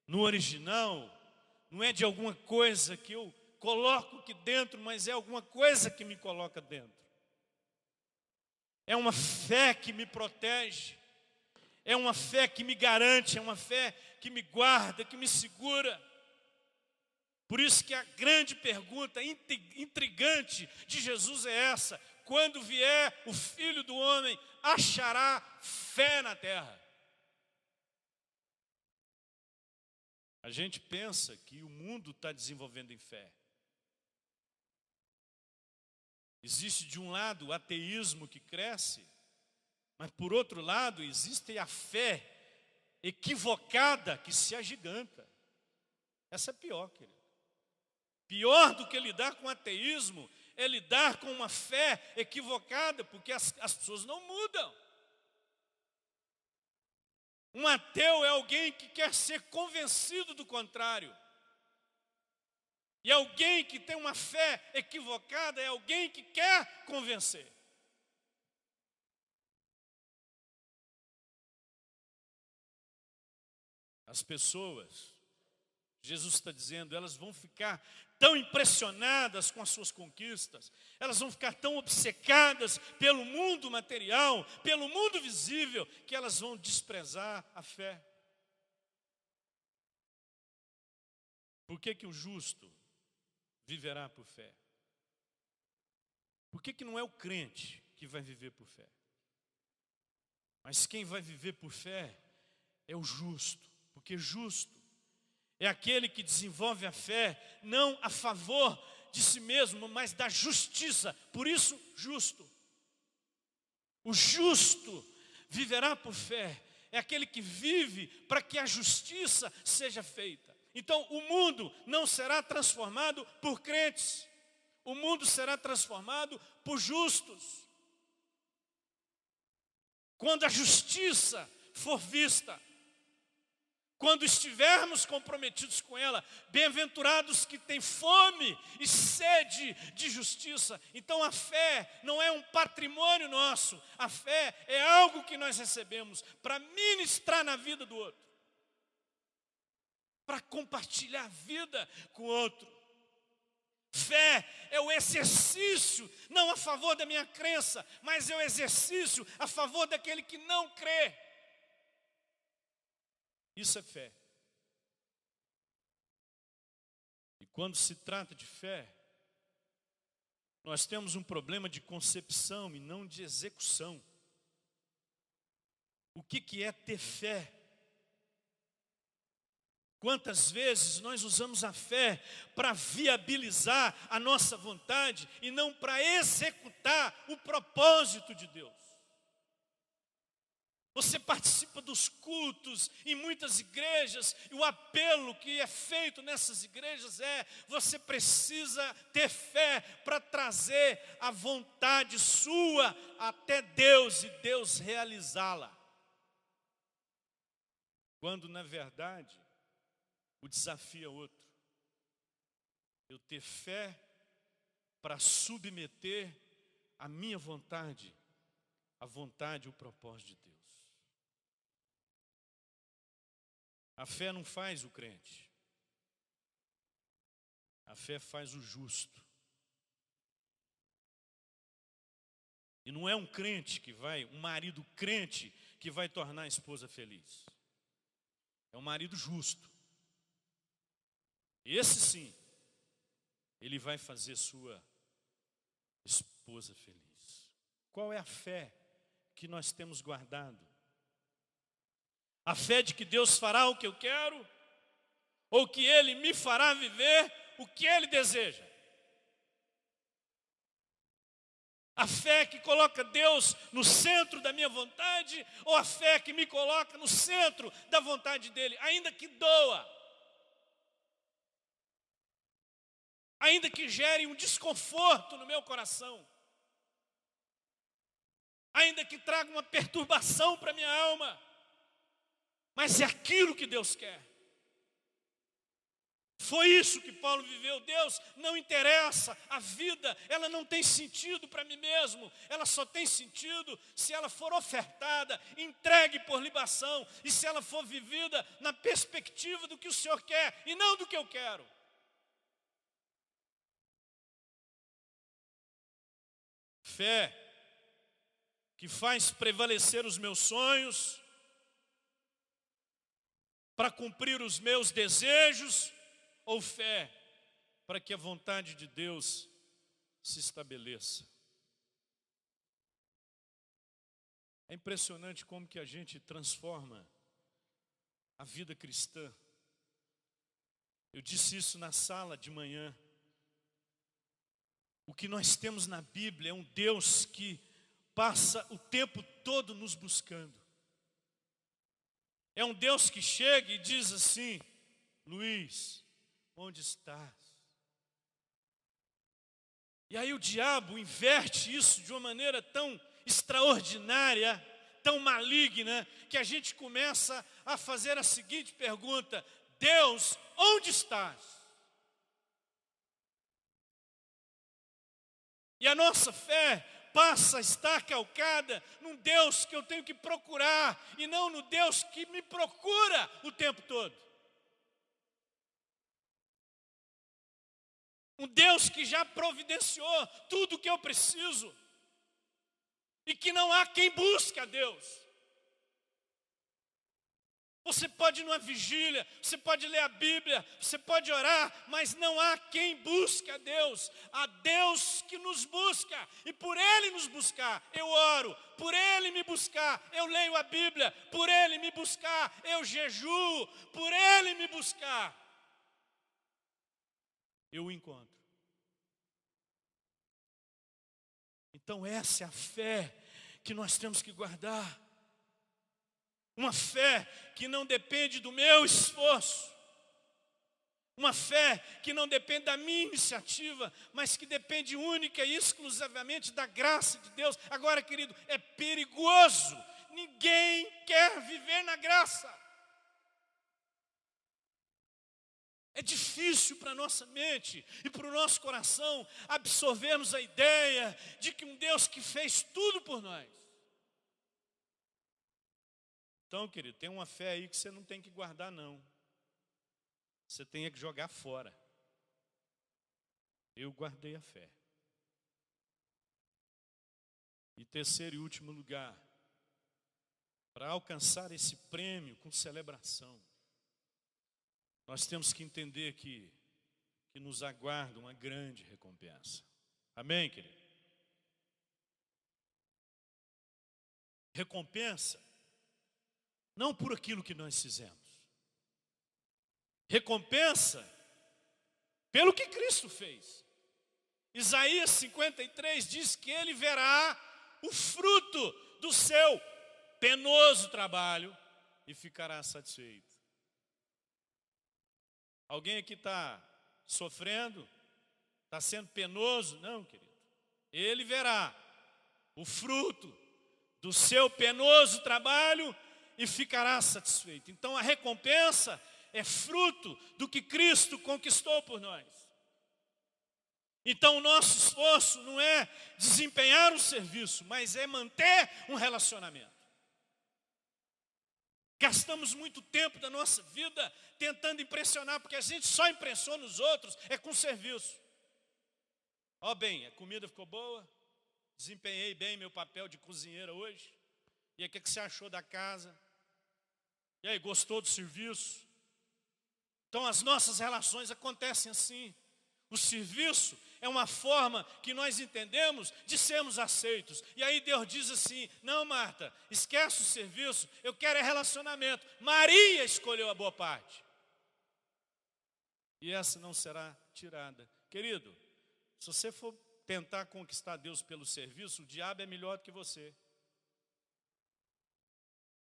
no original, não é de alguma coisa que eu coloco aqui dentro, mas é alguma coisa que me coloca dentro. É uma fé que me protege, é uma fé que me garante, é uma fé que me guarda, que me segura. Por isso que a grande pergunta intrigante de Jesus é essa: quando vier o Filho do Homem, achará fé na terra? A gente pensa que o mundo está desenvolvendo em fé. Existe de um lado o ateísmo que cresce, mas por outro lado existe a fé equivocada que se agiganta. Essa é pior, querido. Pior do que lidar com o ateísmo é lidar com uma fé equivocada, porque as pessoas não mudam. Um ateu é alguém que quer ser convencido do contrário. E alguém que tem uma fé equivocada é alguém que quer convencer. As pessoas, Jesus está dizendo, elas vão ficar tão impressionadas com as suas conquistas, elas vão ficar tão obcecadas pelo mundo material, pelo mundo visível, que elas vão desprezar a fé. Por que o justo viverá por fé? Por que não é o crente que vai viver por fé? Mas quem vai viver por fé é o justo, porque justo é aquele que desenvolve a fé não a favor de si mesmo, mas da justiça. Por isso, justo. O justo viverá por fé. É aquele que vive para que a justiça seja feita. Então, o mundo não será transformado por crentes. O mundo será transformado por justos. Quando a justiça for vista, quando estivermos comprometidos com ela, bem-aventurados que têm fome e sede de justiça. Então a fé não é um patrimônio nosso, a fé é algo que nós recebemos para ministrar na vida do outro, para compartilhar a vida com o outro. Fé é o exercício, não a favor da minha crença, mas é o exercício a favor daquele que não crê. Isso é fé. E quando se trata de fé, nós temos um problema de concepção e não de execução. O que é ter fé? Quantas vezes nós usamos a fé para viabilizar a nossa vontade e não para executar o propósito de Deus? Você participa dos cultos em muitas igrejas e o apelo que é feito nessas igrejas é: você precisa ter fé para trazer a vontade sua até Deus e Deus realizá-la. Quando na verdade o desafio é outro. Eu ter fé para submeter a minha vontade à vontade e o propósito de Deus. A fé não faz o crente. A fé faz o justo. E não é um crente que vai, um marido crente que vai tornar a esposa feliz. É um marido justo. Esse sim, ele vai fazer sua esposa feliz. Qual é a fé que nós temos guardado? A fé de que Deus fará o que eu quero, ou que Ele me fará viver o que Ele deseja? A fé que coloca Deus no centro da minha vontade, ou a fé que me coloca no centro da vontade dEle, ainda que doa, ainda que gere um desconforto no meu coração, ainda que traga uma perturbação para a minha alma, mas é aquilo que Deus quer. Foi isso que Paulo viveu. Deus, não interessa, a vida, ela não tem sentido para mim mesmo. Ela só tem sentido se ela for ofertada, entregue por libação, e se ela for vivida na perspectiva do que o Senhor quer e não do que eu quero. Fé que faz prevalecer os meus sonhos para cumprir os meus desejos, ou fé para que a vontade de Deus se estabeleça. É impressionante como que a gente transforma a vida cristã. Eu disse isso na sala de manhã. O que nós temos na Bíblia é um Deus que passa o tempo todo nos buscando. É um Deus que chega e diz assim: Luiz, onde estás? E aí o diabo inverte isso de uma maneira tão extraordinária, tão maligna, que a gente começa a fazer a seguinte pergunta: Deus, onde estás? E a nossa fé passa a estar calcada num Deus que eu tenho que procurar, e não no Deus que me procura o tempo todo. Um Deus que já providenciou tudo o que eu preciso, e que não há quem busque a Deus. Você pode ir numa vigília, você pode ler a Bíblia, você pode orar, mas não há quem busque a Deus. Há Deus que nos busca, e por Ele nos buscar, eu oro. Por Ele me buscar, eu leio a Bíblia. Por Ele me buscar, eu jejuo. Por Ele me buscar, eu o encontro. Então essa é a fé que nós temos que guardar. Uma fé que não depende do meu esforço. Uma fé que não depende da minha iniciativa, mas que depende única e exclusivamente da graça de Deus. Agora, querido, é perigoso. Ninguém quer viver na graça. É difícil para a nossa mente e para o nosso coração absorvermos a ideia de que um Deus que fez tudo por nós. Então, querido, tem uma fé aí que você não tem que guardar, não. Você tem que jogar fora. Eu guardei a fé. E terceiro e último lugar, para alcançar esse prêmio com celebração, nós temos que entender que nos aguarda uma grande recompensa. Amém, querido? Recompensa não por aquilo que nós fizemos. Recompensa pelo que Cristo fez. Isaías 53 diz que ele verá o fruto do seu penoso trabalho e ficará satisfeito. Alguém aqui está sofrendo? Está sendo penoso? Não, querido. Ele verá o fruto do seu penoso trabalho e ficará satisfeito. Então a recompensa é fruto do que Cristo conquistou por nós. Então o nosso esforço não é desempenhar um serviço, mas é manter um relacionamento. Gastamos muito tempo da nossa vida tentando impressionar, porque a gente só impressiona os outros com serviço. Ó bem, a comida ficou boa, desempenhei bem meu papel de cozinheira hoje. E aí, o que você achou da casa? E aí, gostou do serviço? Então as nossas relações acontecem assim. O serviço é uma forma que nós entendemos de sermos aceitos. E aí Deus diz assim: não, Marta, esquece o serviço, eu quero relacionamento. Maria escolheu a boa parte. E essa não será tirada. Querido, se você for tentar conquistar Deus pelo serviço, o diabo é melhor do que você.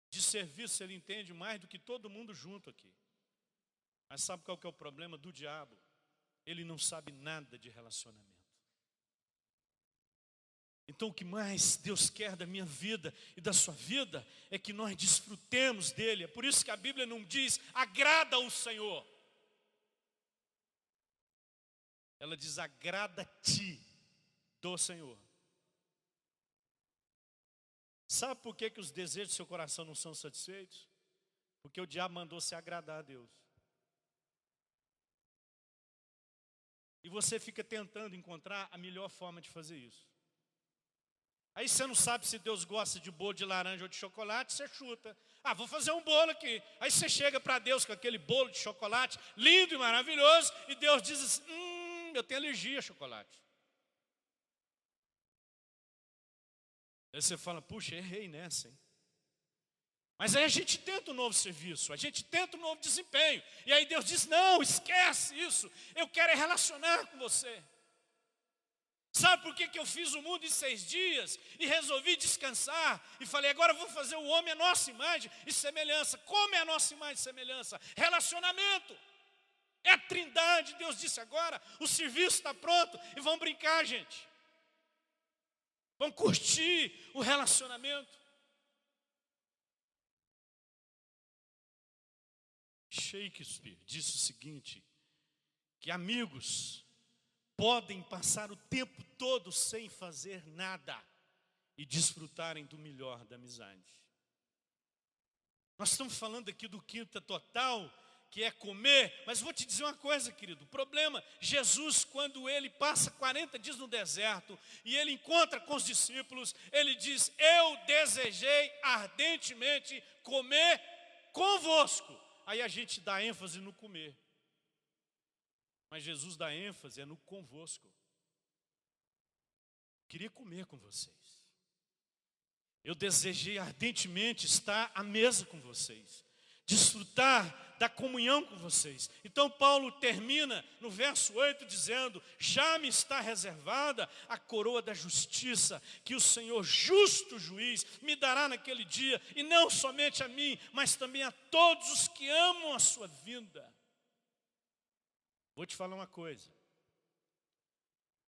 De serviço ele entende mais do que todo mundo junto aqui. Mas sabe qual que é o problema do diabo? Ele não sabe nada de relacionamento. Então o que mais Deus quer da minha vida e da sua vida é que nós desfrutemos dele. É por isso que a Bíblia não diz agrada ao Senhor. Ela diz agrada-te do Senhor. Sabe por que os desejos do seu coração não são satisfeitos? Porque o diabo mandou se agradar a Deus. E você fica tentando encontrar a melhor forma de fazer isso. Aí você não sabe se Deus gosta de bolo de laranja ou de chocolate, você chuta. Ah, vou fazer um bolo aqui. Aí você chega para Deus com aquele bolo de chocolate, lindo e maravilhoso, e Deus diz assim, Eu tenho alergia a chocolate. Aí você fala, puxa, errei nessa, hein? Mas aí a gente tenta um novo serviço, a gente tenta um novo desempenho. E aí Deus diz, não, esquece isso. Eu quero é relacionar com você. Sabe por que eu fiz o mundo em 6 dias? E resolvi descansar. E falei, agora eu vou fazer o homem a nossa imagem e semelhança. Como é a nossa imagem e semelhança? Relacionamento. É a trindade. Deus disse agora, o serviço está pronto. E vamos brincar, gente. Vamos curtir o relacionamento. Shakespeare disse o seguinte, que amigos podem passar o tempo todo sem fazer nada e desfrutarem do melhor da amizade. Nós estamos falando aqui do quinta total, que é comer, mas vou te dizer uma coisa, querido, o problema, Jesus, quando ele passa 40 dias no deserto, e ele encontra com os discípulos, ele diz, eu desejei ardentemente comer convosco. Aí a gente dá ênfase no comer. Mas Jesus dá ênfase no convosco. Queria comer com vocês. Eu desejei ardentemente estar à mesa com vocês. Desfrutar da comunhão com vocês. Então Paulo termina no verso 8 dizendo, já me está reservada a coroa da justiça, que o Senhor justo juiz me dará naquele dia, e não somente a mim, mas também a todos os que amam a sua vinda. Vou te falar uma coisa,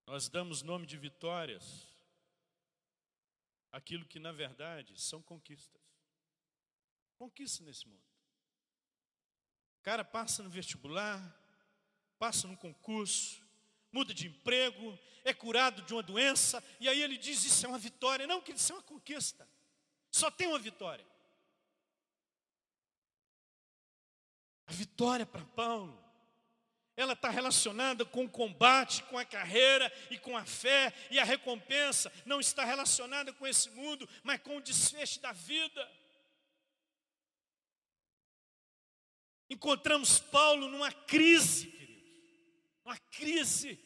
nós damos nome de vitórias, aquilo que na verdade são conquistas. Conquistas nesse mundo. O cara passa no vestibular, passa no concurso, muda de emprego, é curado de uma doença, e aí ele diz, isso é uma vitória. Não, que isso é uma conquista. Só tem uma vitória. A vitória para Paulo, ela está relacionada com o combate, com a carreira e com a fé, e a recompensa não está relacionada com esse mundo, mas com o desfecho da vida. Encontramos Paulo numa crise, queridos, uma crise.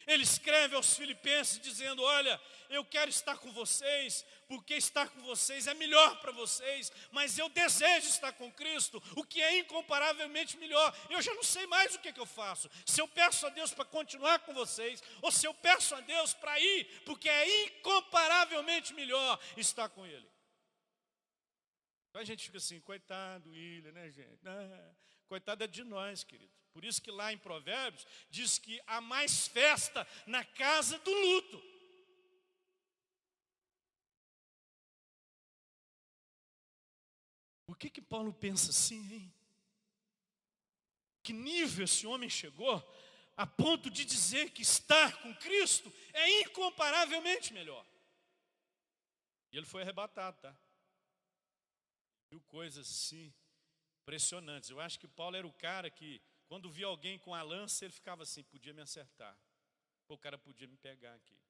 Ele escreve aos Filipenses dizendo, olha, eu quero estar com vocês, porque estar com vocês é melhor para vocês, mas eu desejo estar com Cristo, o que é incomparavelmente melhor. Eu já não sei mais o que eu faço, se eu peço a Deus para continuar com vocês, ou se eu peço a Deus para ir, porque é incomparavelmente melhor estar com Ele. Então a gente fica assim, coitado, William, né, gente? Coitada de nós, querido. Por isso que lá em Provérbios diz que há mais festa na casa do luto. Por que Paulo pensa assim, hein? Que nível esse homem chegou a ponto de dizer que estar com Cristo é incomparavelmente melhor. E ele foi arrebatado, tá? Viu coisas assim impressionantes. Eu acho que Paulo era o cara que, quando via alguém com a lança, ele ficava assim, podia me acertar. O cara podia me pegar aqui.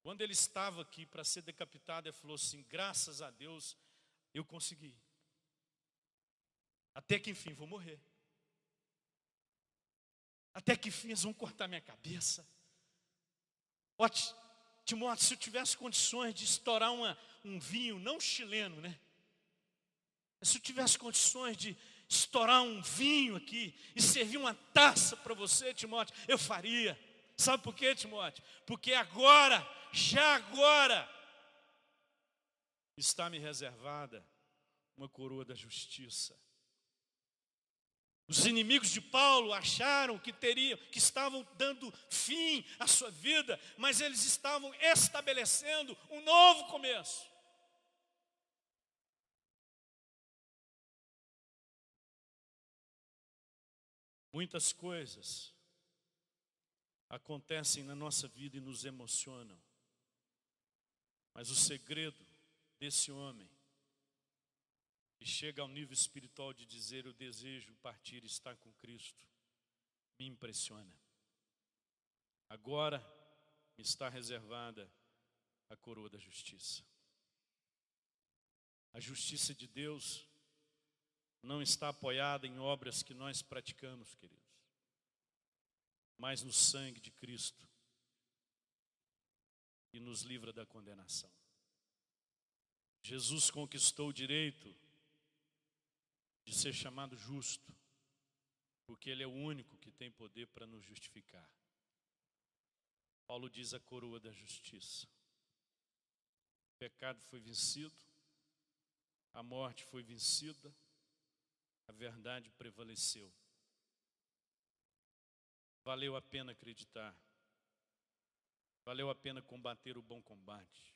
Quando ele estava aqui para ser decapitado, ele falou assim, graças a Deus, eu consegui. Até que enfim, vou morrer. Até que enfim, eles vão cortar minha cabeça. Ó, Timóteo, se eu tivesse condições de estourar um vinho, não chileno, né? Se eu tivesse condições de estourar um vinho aqui e servir uma taça para você, Timóteo, eu faria. Sabe por quê, Timóteo? Porque agora, já agora, está me reservada uma coroa da justiça. Os inimigos de Paulo acharam que estavam dando fim à sua vida, mas eles estavam estabelecendo um novo começo. Muitas coisas acontecem na nossa vida e nos emocionam. Mas o segredo desse homem, que chega ao nível espiritual de dizer, eu desejo partir e estar com Cristo, me impressiona. Agora me está reservada a coroa da justiça. A justiça de Deus não está apoiada em obras que nós praticamos, queridos. mas no sangue de Cristo, e nos livra da condenação. Jesus conquistou o direito de ser chamado justo, porque Ele é o único que tem poder para nos justificar. Paulo diz a coroa da justiça. O pecado foi vencido, a morte foi vencida, a verdade prevaleceu. Valeu a pena acreditar, valeu a pena combater o bom combate,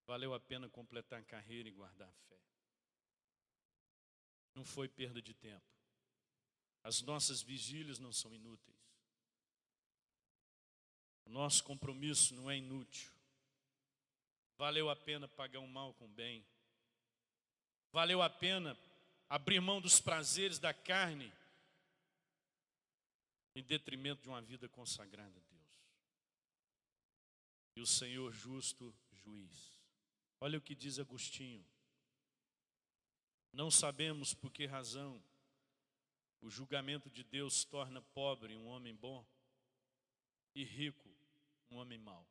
valeu a pena completar a carreira e guardar a fé. Não foi perda de tempo. As nossas vigílias não são inúteis. O nosso compromisso não é inútil. Valeu a pena pagar o mal com o bem. Valeu a pena abrir mão dos prazeres da carne em detrimento de uma vida consagrada a Deus. E o Senhor justo juiz. Olha o que diz Agostinho. Não sabemos por que razão o julgamento de Deus torna pobre um homem bom e rico um homem mau.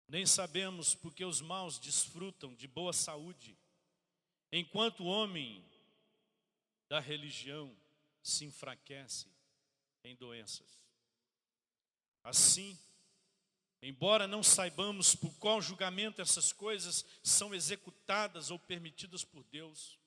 Nem sabemos por que os maus desfrutam de boa saúde, enquanto o homem da religião se enfraquece em doenças. Assim, embora não saibamos por qual julgamento essas coisas são executadas ou permitidas por Deus,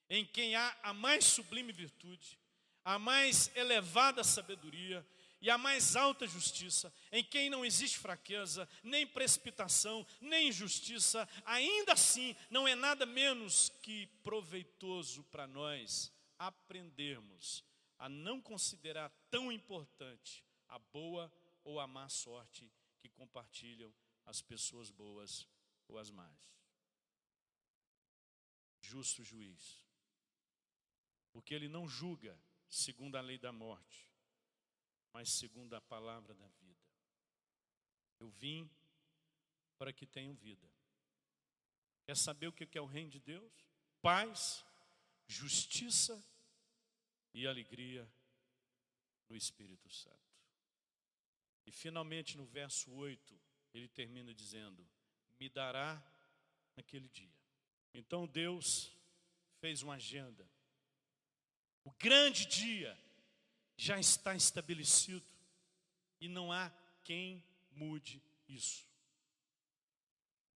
em quem há a mais sublime virtude, a mais elevada sabedoria e a mais alta justiça, em quem não existe fraqueza, nem precipitação, nem injustiça, ainda assim não é nada menos que proveitoso para nós aprendermos a não considerar tão importante a boa ou a má sorte que compartilham as pessoas boas ou as más. Justo juiz. Porque Ele não julga segundo a lei da morte, mas segundo a palavra da vida. Eu vim para que tenham vida. Quer saber o que é o reino de Deus? Paz, justiça e alegria no Espírito Santo. E finalmente no verso 8, ele termina dizendo: me dará naquele dia. Então Deus fez uma agenda. O grande dia já está estabelecido e não há quem mude isso.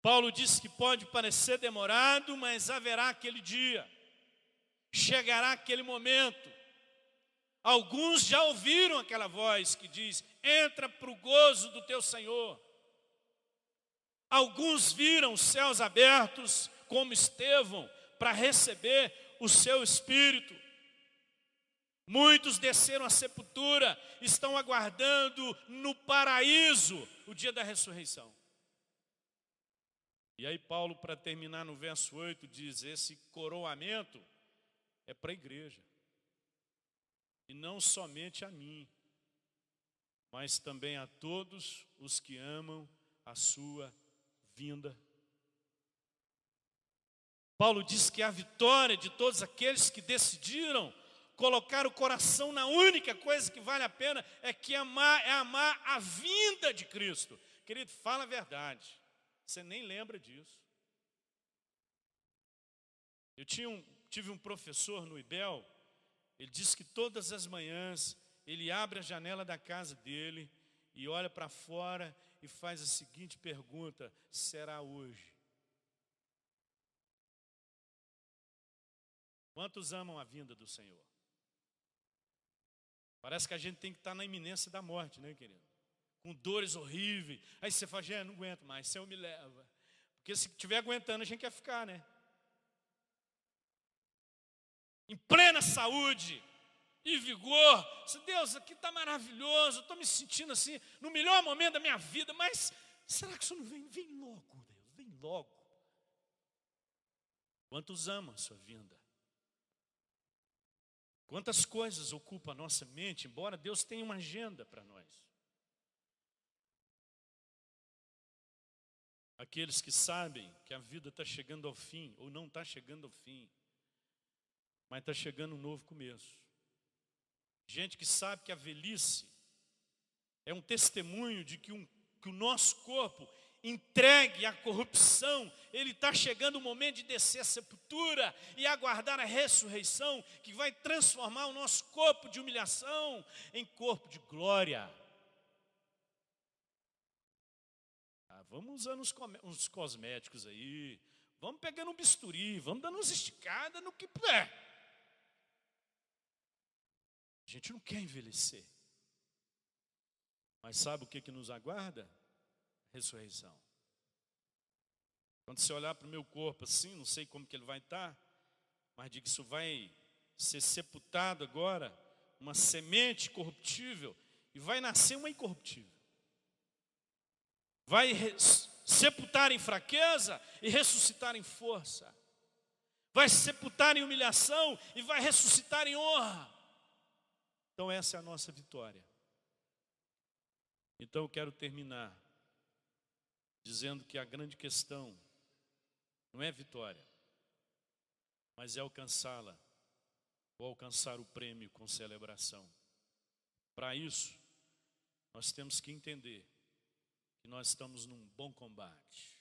Paulo disse que pode parecer demorado, mas haverá aquele dia. Chegará aquele momento. Alguns já ouviram aquela voz que diz: entra para o gozo do teu Senhor. Alguns viram os céus abertos, como Estevão, para receber o seu Espírito. Muitos desceram à sepultura, estão aguardando no paraíso o dia da ressurreição. E aí Paulo, para terminar no verso 8, diz: esse coroamento é para a igreja. E não somente a mim, mas também a todos os que amam a sua vinda. Paulo diz que a vitória de todos aqueles que decidiram colocar o coração na única coisa que vale a pena é amar a vinda de Cristo. Querido, fala a verdade. Você nem lembra disso. Eu tive um professor no IBEL. Ele disse que todas as manhãs ele abre a janela da casa dele e olha para fora e faz a seguinte pergunta: será hoje? Quantos amam a vinda do Senhor? Parece que a gente tem que estar na iminência da morte, né, querido? Com dores horríveis. Aí você fala: gente, não aguento mais, Senhor me leva. Porque se estiver aguentando, a gente quer ficar, né? Em plena saúde e vigor. Deus, aqui está maravilhoso, eu estou me sentindo assim, no melhor momento da minha vida, mas será que isso não vem? Vem logo, Deus, vem logo. Quantos amam a sua vinda? Quantas coisas ocupam a nossa mente, embora Deus tenha uma agenda para nós. Aqueles que sabem que a vida está chegando ao fim, ou não está chegando ao fim, mas está chegando um novo começo. Gente que sabe que a velhice é um testemunho de que o nosso corpo, entregue à corrupção, ele está chegando o momento de descer à sepultura e aguardar a ressurreição, que vai transformar o nosso corpo de humilhação em corpo de glória. Vamos usando uns cosméticos aí, vamos pegando um bisturi, vamos dando umas esticadas no que puder. A gente não quer envelhecer. Mas sabe o que nos aguarda? Ressurreição. Quando você olhar para o meu corpo assim, não sei como que ele vai estar, mas diga que isso vai ser sepultado agora, uma semente corruptível, e vai nascer uma incorruptível. Vai sepultar em fraqueza e ressuscitar em força. Vai sepultar em humilhação e vai ressuscitar em honra. Então essa é a nossa vitória. Então eu quero terminar dizendo que a grande questão não é vitória, mas é alcançá-la, ou alcançar o prêmio com celebração. Para isso, nós temos que entender que nós estamos num bom combate.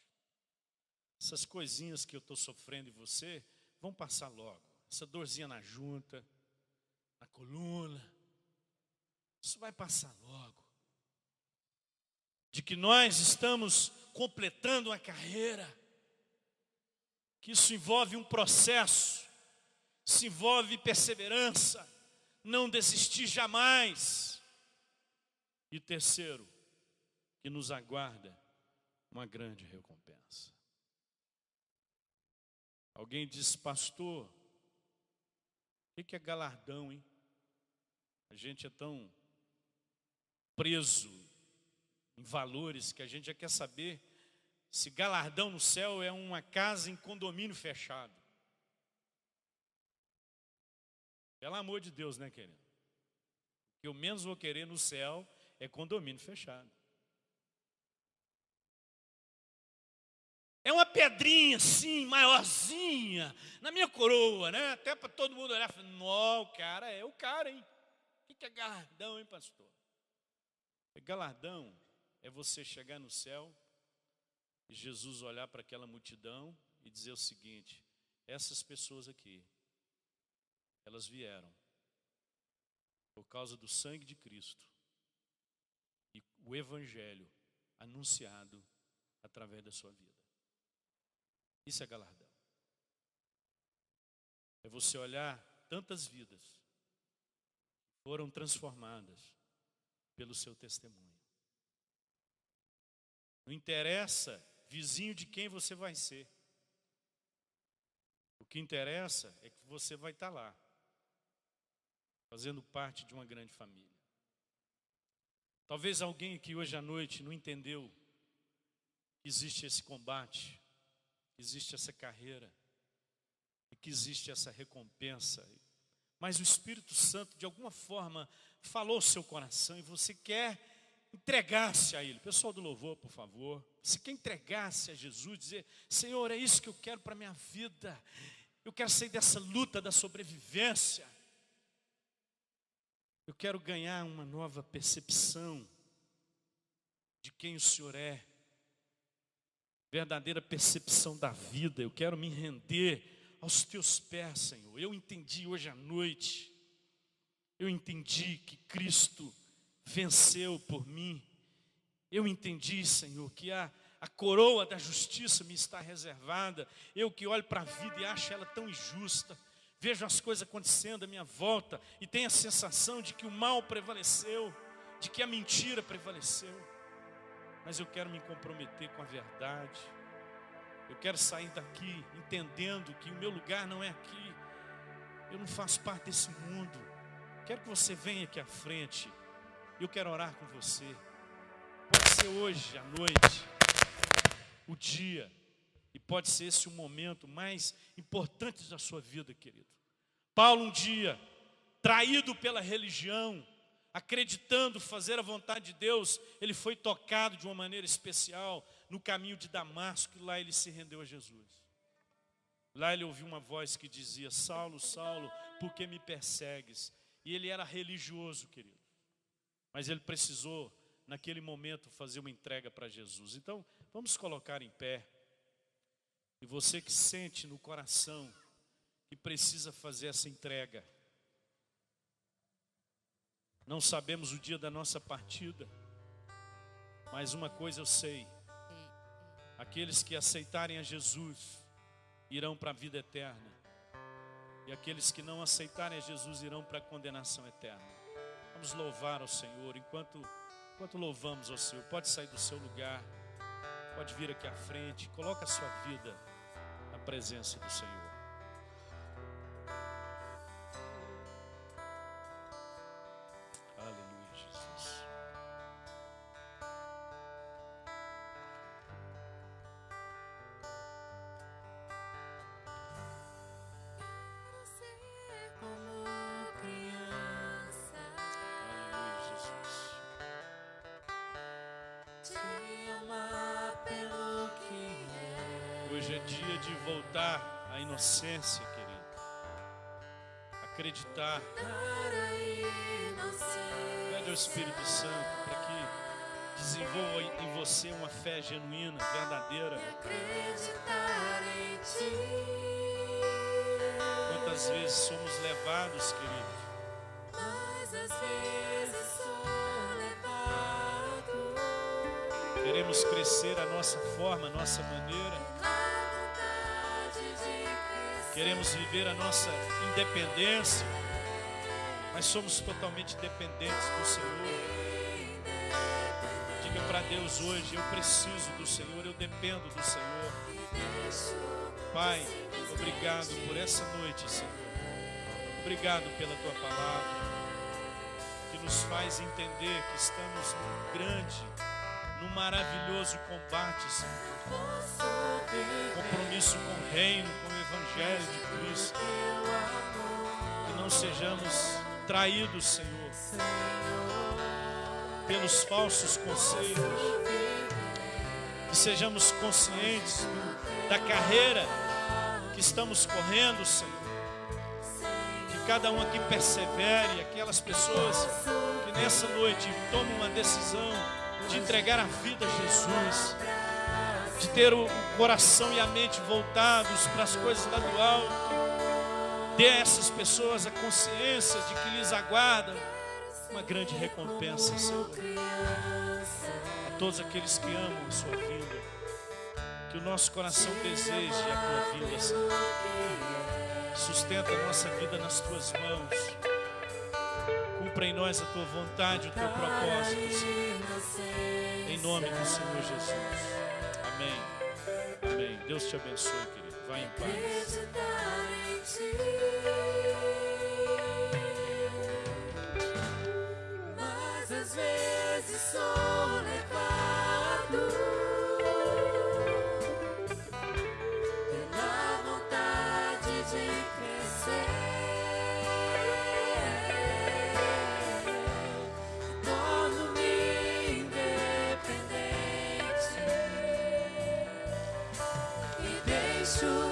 Essas coisinhas que eu estou sofrendo em você vão passar logo. Essa dorzinha na junta, na coluna, isso vai passar logo. De que nós estamos completando uma carreira, que isso envolve um processo, isso envolve perseverança, não desistir jamais. E terceiro, que nos aguarda uma grande recompensa. Alguém disse, pastor, o que é galardão, hein? A gente é tão preso em valores que a gente já quer saber se galardão no céu é uma casa em condomínio fechado. Pelo amor de Deus, né, querido? O que eu menos vou querer no céu é condomínio fechado. É uma pedrinha assim, maiorzinha, na minha coroa, né? Até para todo mundo olhar e falar, não, o cara é o cara, hein? O que é galardão, hein, pastor? Galardão é você chegar no céu e Jesus olhar para aquela multidão e dizer o seguinte, essas pessoas aqui, elas vieram por causa do sangue de Cristo e o evangelho anunciado através da sua vida. Isso é galardão. É você olhar tantas vidas que foram transformadas pelo seu testemunho. Não interessa vizinho de quem você vai ser. O que interessa é que você vai estar lá, fazendo parte de uma grande família. Talvez alguém aqui hoje à noite não entendeu que existe esse combate, que existe essa carreira e que existe essa recompensa. Mas o Espírito Santo de alguma forma falou ao seu coração e você quer entregar-se a Ele. Pessoal do louvor, por favor. Você quer entregar-se a Jesus, dizer, Senhor, é isso que eu quero para a minha vida. Eu quero sair dessa luta da sobrevivência. Eu quero ganhar uma nova percepção de quem o Senhor é. Verdadeira percepção da vida. Eu quero me render aos teus pés, Senhor. Eu entendi hoje à noite. Eu entendi que Cristo venceu por mim. Eu entendi, Senhor, que a coroa da justiça me está reservada. Eu que olho para a vida e acho ela tão injusta, vejo as coisas acontecendo à minha volta e tenho a sensação de que o mal prevaleceu, de que a mentira prevaleceu. Mas eu quero me comprometer com a verdade. Eu quero sair daqui entendendo que o meu lugar não é aqui. Eu não faço parte desse mundo. Quero que você venha aqui à frente. Eu quero orar com você. Pode ser hoje à noite, o dia, e pode ser esse o momento mais importante da sua vida, querido. Paulo um dia, traído pela religião, acreditando fazer a vontade de Deus, ele foi tocado de uma maneira especial no caminho de Damasco, e lá ele se rendeu a Jesus. Lá ele ouviu uma voz que dizia, Saulo, Saulo, por que me persegues? E ele era religioso, querido. Mas ele precisou, naquele momento, fazer uma entrega para Jesus. Então, vamos colocar em pé. E você que sente no coração que precisa fazer essa entrega. Não sabemos o dia da nossa partida, mas uma coisa eu sei: aqueles que aceitarem a Jesus irão para a vida eterna, e aqueles que não aceitarem a Jesus irão para a condenação eterna. Vamos louvar ao Senhor. Enquanto louvamos ao Senhor, pode sair do seu lugar, pode vir aqui à frente, coloca a sua vida na presença do Senhor. Aleluia, Jesus. Quero ser como criança, Aleluia, Jesus. te amar pelo que é. Hoje é dia de voltar à inocência, querido. Acreditar. Para inocência, Pede ao Espírito Santo para que desenvolva em você uma fé genuína, verdadeira. acreditar em ti. Quantas vezes somos levados, querido, Mas às vezes sou levado queremos crescer a nossa forma, a nossa maneira, na vontade de crescer. queremos viver a nossa independência, mas somos totalmente dependentes do Senhor. Diga para Deus hoje: eu preciso do Senhor, eu dependo do Senhor. Pai, obrigado por essa noite, Senhor. Obrigado pela Tua palavra, que nos faz entender que estamos num grande, num maravilhoso combate, Senhor. Compromisso com o reino, com o Evangelho de Cristo. Que não sejamos traídos, Senhor, pelos falsos conselhos. Que sejamos conscientes da carreira que estamos correndo, Senhor. Que cada um aqui persevere, aquelas pessoas que nessa noite tomam uma decisão de entregar a vida a Jesus, de ter o coração e a mente voltados para as coisas lá do alto. Dê a essas pessoas a consciência de que lhes aguarda uma grande recompensa, Senhor. A todos aqueles que amam a sua vinda, que o nosso coração deseje a tua vinda, Senhor. Sustenta a nossa vida nas tuas mãos. Cumpra em nós a tua vontade, o teu propósito, Senhor. Em nome do Senhor Jesus. Amém. Amém. Deus te abençoe, querido. Vai em paz. Acreditar em ti. Mas às vezes sou levado pela vontade de crescer. Torno-me independente e deixo